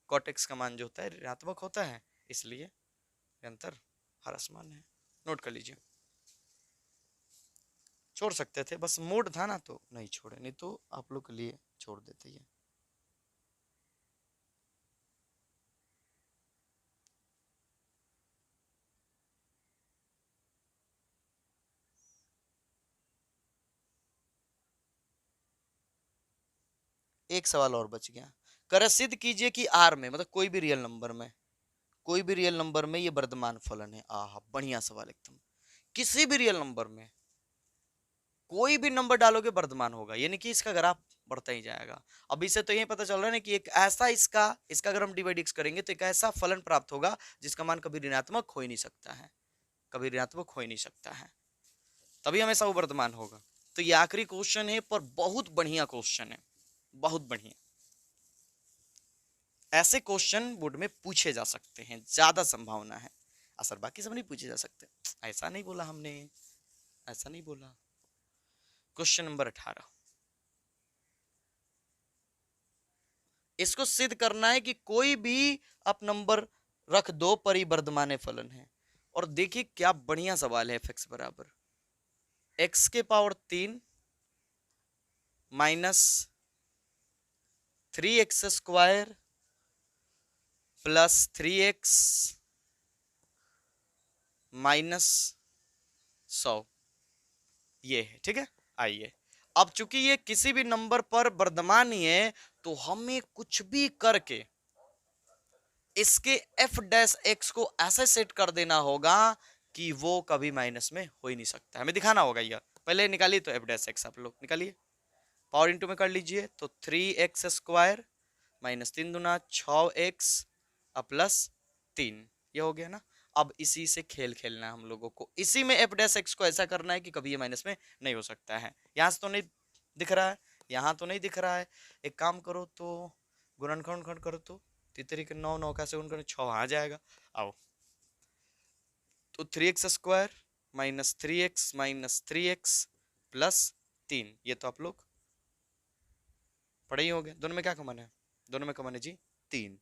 कॉट एक्स का मान जो होता है ऋणात्मक होता है, इसलिए निरंतर ह्रासमान है। नोट कर लीजिए, छोड़ सकते थे, बस मूड था ना तो नहीं छोड़े, नहीं तो आप लोग के लिए छोड़ देते ये। एक सवाल और बच गया, कर सिद्ध कीजिए कि आर में, मतलब कोई भी रियल नंबर में, कोई भी रियल नंबर में ये वर्धमान फलन है। आह बढ़िया सवाल एकदम, किसी भी रियल नंबर में कोई भी नंबर डालोगे वर्धमान होगा, यानी कि इसका ग्राफ बढ़ता ही जाएगा। अब इससे तो ये पता चल रहा है ना कि एक ऐसा इसका अगर हम डिवाइड एक्स करेंगे तो एक ऐसा फलन प्राप्त होगा जिसका मान कभी ऋणात्मक हो ही नहीं सकता है, कभी ऋणात्मक हो ही नहीं सकता है, तभी हमेशा वो वर्धमान होगा। तो ये आखिरी क्वेश्चन है, पर बहुत बढ़िया क्वेश्चन है, बहुत बढ़िया। ऐसे क्वेश्चन बोर्ड में पूछे जा सकते हैं, ज्यादा संभावना है। असर बाकी सब नहीं पूछे जा सकते, ऐसा नहीं बोला हमने, ऐसा नहीं बोला। क्वेश्चन नंबर 18, इसको सिद्ध करना है कि कोई भी आप नंबर रख दो परिवर्धमान फलन है। और देखिए क्या बढ़िया सवाल है। f(x) बराबर x के power 3 minus 3x square plus 3x minus 100, ये है, ठीक है। आइए, अब चूंकि ये किसी भी नंबर पर वर्धमान ही है तो हमें कुछ भी करके इसके f डैश x को ऐसे सेट कर देना होगा कि वो कभी माइनस में हो ही नहीं सकता, हमें दिखाना होगा। यह पहले निकालिए तो f डैश x, आप लोग निकालिए, पावर इंटू में कर लीजिए तो 3x स्क्वायर माइनस 3 दूना 6x प्लस 3, ये हो गया ना। अब इसी से खेल खेलना है हम लोगों को, इसी में f डैश x को ऐसा करना है कि कभी ये माइनस में नहीं हो सकता है। यहाँ से तो नहीं दिख रहा है, यहाँ तो नहीं दिख रहा है, एक काम करो तो गुणनखंड करो तो 3 के 9, 9 का से गुणन 6 आ जाएगा। आओ तो 3x square minus 3x minus 3x plus 3, ये तो आप लोग पढ़े ही हो गए। दोनों में क्या कॉमन है? दोनों में कॉमन है जी 3,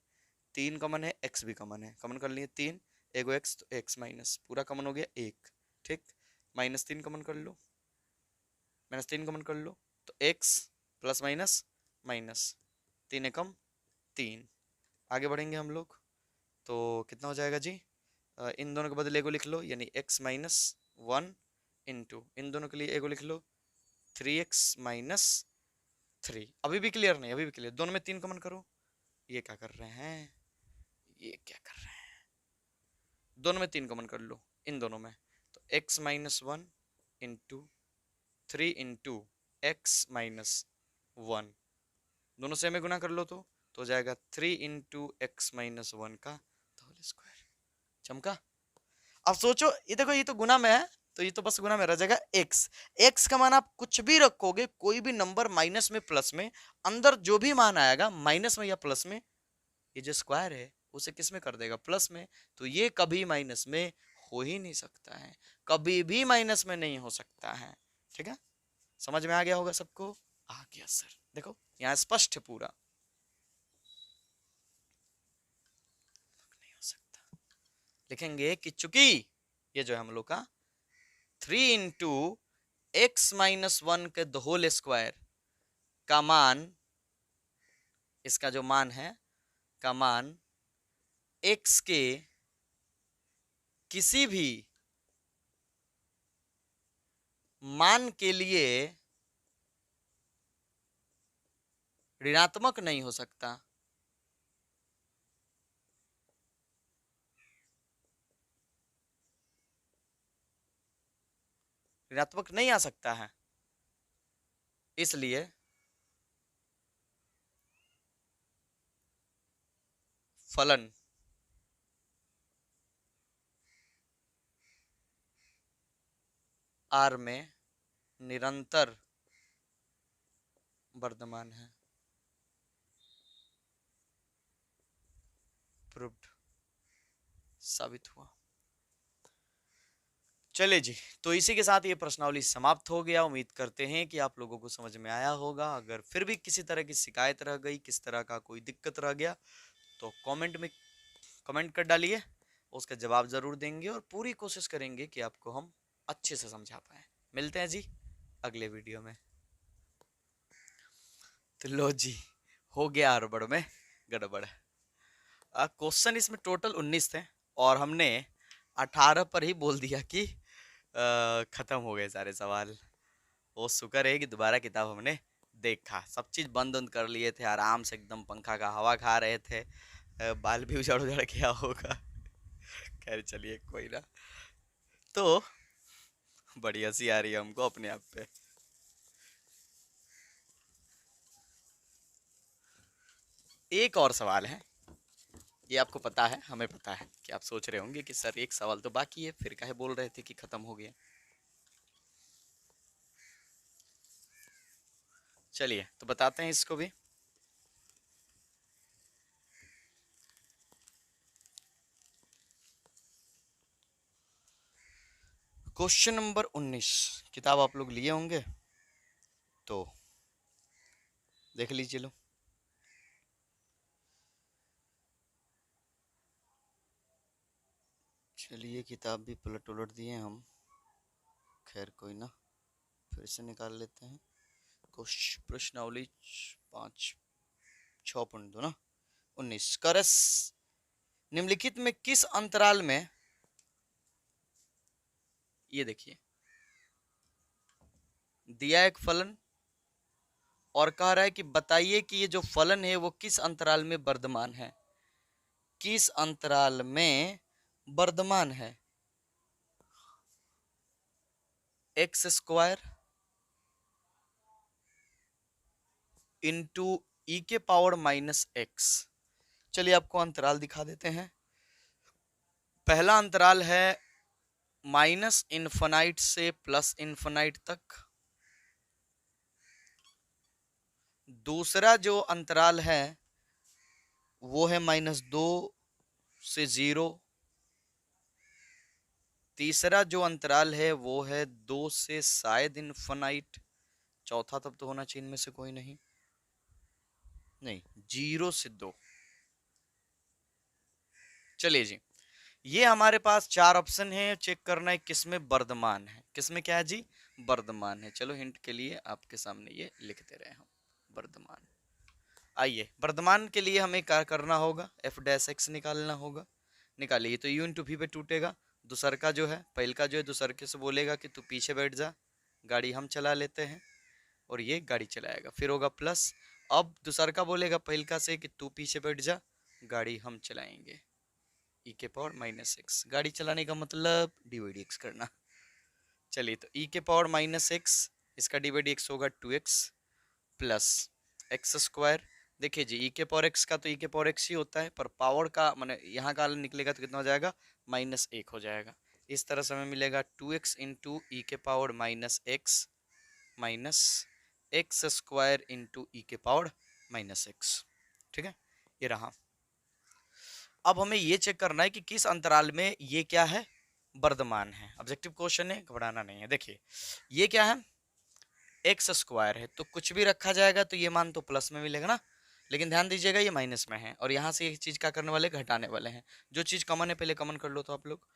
3 कॉमन है, x भी कॉमन है, कॉमन कर लिए 3, एगो x तो x माइनस पूरा कॉमन हो गया 1, ठीक। माइनस 3 कॉमन कर लो, माइनस 3 कॉमन कर लो तो x प्लस माइनस माइनस 3 एकम 3। आगे बढ़ेंगे हम लोग तो कितना हो जाएगा जी, इन दोनों के बदले एगो लिख लो, यानी x माइनस 1 इंटू इन दोनों के लिए एगो लिख लो 3x माइनस 3। अभी भी क्लियर नहीं, अभी भी क्लियर, दोनों में 3 कॉमन करो। ये क्या कर रहे हैं, ये क्या कर रहे हैं, दोनों में 3 कॉमन कर लो इन दोनों में तो x minus 1 into 3 into x minus 1, दोनों से में गुना कर लो तो हो जाएगा 3 इंटू एक्स माइनस 1 का होल स्क्वायर। चमका। अब सोचो, ये देखो ये तो गुना में है तो ये तो बस गुना में रह जाएगा x का मान आप कुछ भी रखोगे, कोई भी नंबर माइनस में प्लस में, अंदर जो भी मान आएगा माइनस में या प्लस में, ये जो स्क्वायर है उसे किस में कर देगा, प्लस में। तो ये कभी माइनस में हो ही नहीं सकता है, कभी भी माइनस में नहीं हो सकता है, ठीक है। समझ में आ गया होगा सबको? आ गया सर, देखो यहाँ स्पष्ट है पूरा, नहीं हो सकता। लिखेंगे कि चूंकि ये जो है हम लोग का 3 इंटू एक्स माइनस 1 के होल स्क्वायर का मान, इसका जो मान है का मान x के किसी भी मान के लिए ऋणात्मक नहीं हो सकता, ऋणात्मक नहीं आ सकता है, इसलिए फलन R में निरंतर वर्धमान है। प्रूव्ड, साबित हुआ। चलिए जी, तो इसी के साथ ये प्रश्नावली समाप्त हो गया। उम्मीद करते हैं कि आप लोगों को समझ में आया होगा। अगर फिर भी किसी तरह की शिकायत रह गई, किस तरह का कोई दिक्कत रह गया तो कमेंट में कमेंट कर डालिए, उसका जवाब जरूर देंगे और पूरी कोशिश करेंगे कि आपको हम अच्छे से समझा पाए। मिलते हैं जी अगले वीडियो में। तो लो जी, हो गया हड़बड़ में गड़बड़। क्वेश्चन इसमें टोटल 19 थे और हमने 18 पर ही बोल दिया कि खत्म हो गए सारे सवाल। वो शुक्र है कि दोबारा किताब हमने देखा, सब चीज़ बंद बंद कर लिए थे, आराम से एकदम पंखा का हवा खा रहे थे, बाल भी उजड़ उजड़ गया होगा। खैर चलिए कोई ना। तो बड़ी हंसी आ रही है हमको अपने आप पे। एक और सवाल है, ये आपको पता है, हमें पता है कि आप सोच रहे होंगे कि सर एक सवाल तो बाकी है, फिर काहे बोल रहे थे कि खत्म हो गया। चलिए तो बताते हैं इसको भी। क्वेश्चन नंबर 19, किताब आप लोग लिए होंगे तो देख लीजिए लो। चलिए किताब भी पलट उलट दिए हम, खैर कोई ना, फिर से निकाल लेते हैं। प्रश्नावली 5 6.2 ना 19 करस निम्नलिखित में किस अंतराल में, ये देखिए दिया एक फलन और कह रहा है कि बताइए कि ये जो फलन है वो किस अंतराल में वर्धमान है, किस अंतराल में वर्धमान है। एक्स स्क्वायर इंटू ई के पावर माइनस एक्स। चलिए आपको अंतराल दिखा देते हैं। पहला अंतराल है माइनस इन्फिनाइट से प्लस इन्फिनाइट तक। दूसरा जो अंतराल है वो है -2 से 0। तीसरा जो अंतराल है वो है 2 से शायद इन्फिनाइट। चौथा तब तो होना चाहिए इनमें से कोई नहीं, 0 से 2। चलिए जी, ये हमारे पास 4 ऑप्शन है, चेक करना है किसमें वर्धमान है, किसमें क्या है जी, वर्धमान है। चलो हिंट के लिए आपके सामने ये लिखते रहे हम, वर्धमान। आइए वर्धमान के लिए हमें क्या करना होगा, एफ डैश एक्स निकालना होगा। निकालिए, तो यू इंटू वी पे टूटेगा। दूसर का जो है, पहल का जो है दूसर के से बोलेगा कि तू पीछे बैठ जा, गाड़ी हम चला लेते हैं, और ये गाड़ी चलाएगा, फिर होगा प्लस। अब दूसर का बोलेगा पहल का से कि तू पीछे बैठ जा, गाड़ी हम चलाएंगे, ई के पावर माइनस एक्स। गाड़ी चलाने का मतलब डिवाइड एक्स करना। चलिए तो ई के पावर माइनस एक्स, इसका डिवाइड एक्स होगा 2x प्लस एक्स स्क्वायर। देखिए जी, ई के पावर एक्स का तो ई के पावर एक्स ही होता है, पर पावर का मैंने यहाँ का निकलेगा तो कितना हो जाएगा, -1 हो जाएगा। इस तरह से हमें मिलेगा 2x इंटू ई के power minus x minus x square into e के पावर माइनस एक्स। ठीक है, ये रहा। अब हमें ये चेक करना है कि किस अंतराल में ये क्या है, वर्धमान है। ऑब्जेक्टिव क्वेश्चन है, घबराना नहीं है। देखिए ये क्या है, एक्स स्क्वायर है, तो कुछ भी रखा जाएगा तो ये मान तो प्लस में मिलेगा ना, लेकिन ध्यान दीजिएगा ये माइनस में है, और यहाँ से एक चीज क्या करने वाले, घटाने वाले हैं। जो चीज कॉमन है पहले कॉमन कर लो तो आप लोग,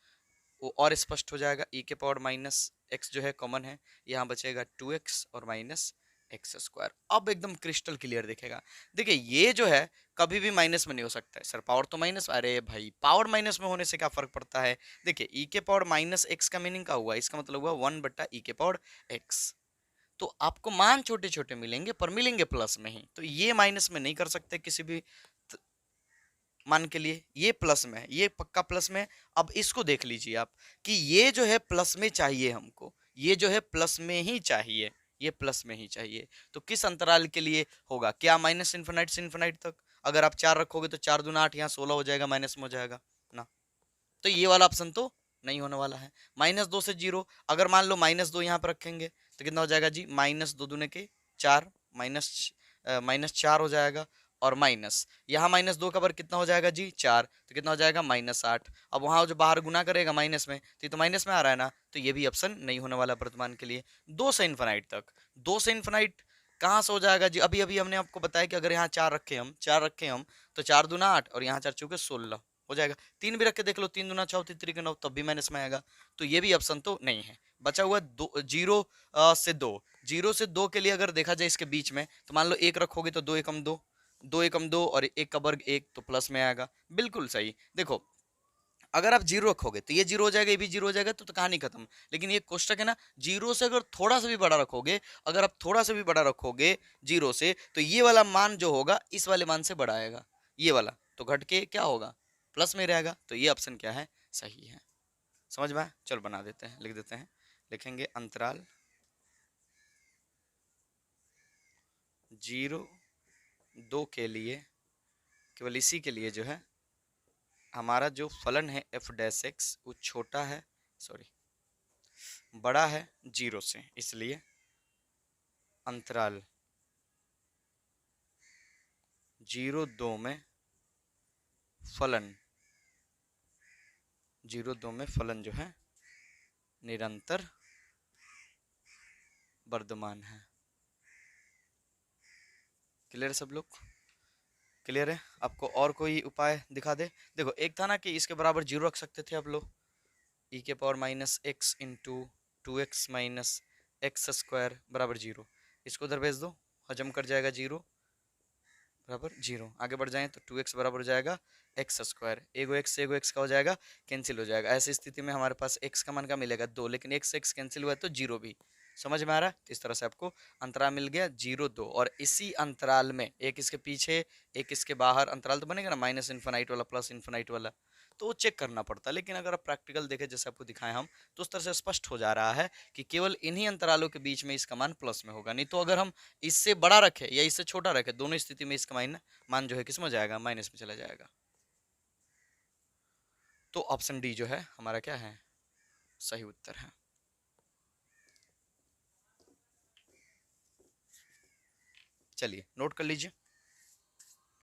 वो और स्पष्ट हो जाएगा। ई के पावर माइनस एक्स जो है कॉमन है, यहाँ बचेगा 2x और माइनस एक्स स्क्वायर। अब एकदम क्रिस्टल क्लियर दिखेगा। देखिए ये जो है कभी भी माइनस में नहीं हो सकता है। सर पावर तो माइनस, अरे भाई पावर माइनस में होने से क्या फर्क पड़ता है। देखिए ई के पावर माइनस एक्स का मीनिंग क्या हुआ, इसका मतलब हुआ 1/e के पावर एक्स। तो आपको मान छोटे छोटे मिलेंगे पर मिलेंगे प्लस में ही, तो ये माइनस में नहीं कर सकते किसी भी मान के लिए। ये प्लस में है, ये पक्का प्लस में है। अब इसको देख लीजिए आप कि ये जो है प्लस में चाहिए हमको, ये जो है प्लस में ही चाहिए, ये प्लस में ही चाहिए। तो किस अंतराल के लिए होगा, क्या माइनस इन्फिनाइट से इन्फिनाइट तक। अगर आप 4 रखोगे तो 4 दूना 8, यहाँ 16 हो जाएगा, माइनस में हो जाएगा ना, तो ये वाला ऑप्शन तो नहीं होने वाला है। -2 से 0, अगर मान लो -2 यहाँ पर रखेंगे तो कितना हो जाएगा जी, -2 दूने के 4, -4 हो जाएगा, और माइनस यहाँ -2 का वर्ग कितना हो जाएगा जी 4, तो कितना हो जाएगा -8। अब वहाँ जो बाहर गुना करेगा माइनस में, तो ये तो माइनस में आ रहा है ना, तो ये भी ऑप्शन नहीं होने वाला वर्तमान के लिए। 2 से इन्फिनाइट तक, 2 से इन्फिनाइट कहाँ से हो जाएगा जी, अभी अभी हमने आपको बताया कि अगर यहाँ 4 रखे हम तो 4 दूना 8 और यहाँ 4 चौके 16 हो जाएगा। 3 भी रख के देख लो, 3 दूना 6 3 के 9, तब भी माइनस में आएगा। तो ये भी ऑप्शन तो नहीं है। बचा हुआ 0 से 2। 0 से 2 के लिए अगर देखा जाए इसके बीच में, तो मान लो 1 रखोगे तो 2 एकम 2, 2 एकम 2 और 1 का वर्ग 1, तो प्लस में आएगा। बिल्कुल सही। देखो अगर आप 0 रखोगे तो ये 0 हो जाएगा, ये भी 0 हो जाएगा, तो कहानी खत्म। लेकिन ये कोष्टक है ना, 0 से अगर थोड़ा सा भी बड़ा रखोगे, अगर आप थोड़ा सा भी बड़ा रखोगे 0 से, तो ये वाला मान जो होगा इस वाले मान से बड़ा आएगा, ये वाला तो घट के क्या होगा, प्लस में रहेगा। तो ये ऑप्शन क्या है, सही है। समझ में आया? चलो बना देते हैं, लिख देते हैं। लिखेंगे अंतराल 0 2 के लिए केवल इसी के लिए जो है हमारा जो फलन है एफ डैश एक्स वो छोटा है, सॉरी बड़ा है 0 से, इसलिए अंतराल 0-2 में फलन 0-2 में फलन जो है निरंतर वर्धमान है। क्लियर है सब लोग? क्लियर है? आपको और कोई उपाय दिखा दे? देखो एक था ना कि इसके बराबर 0 रख सकते थे आप लोग, e के power minus x into 2x minus x square बराबर 0, इसको उधर भेज दो, हजम कर जाएगा 0 बराबर 0। आगे बढ़ जाएं तो 2x बराबर हो जाएगा एक्स स्क्वायर, एगो एक्स का हो जाएगा कैंसिल हो जाएगा। ऐसी स्थिति में हमारे पास x का मान का मिलेगा 2, लेकिन x कैंसिल हुआ है तो 0 भी। समझ में आ रहा है? तो इस तरह से आपको अंतराल मिल गया 0-2, और इसी अंतराल में एक इसके पीछे एक इसके बाहर अंतराल तो बनेगा ना, माइनस इन्फिनाइट वाला प्लस इन्फिनाइट वाला, तो वो चेक करना पड़ता है। लेकिन अगर आप प्रैक्टिकल देखें जैसे आपको दिखाएं हम, तो उस तरह से स्पष्ट हो जा रहा है कि केवल इन्हीं अंतरालों के बीच में इसका मान प्लस में होगा। नहीं तो अगर हम इससे बड़ा रखे या इससे छोटा रखे, दोनों स्थिति में इसका मान जो है किस में जाएगा, माइनस में चला जाएगा। तो ऑप्शन डी जो है हमारा क्या है, सही उत्तर है। चलिए नोट कर लीजिए।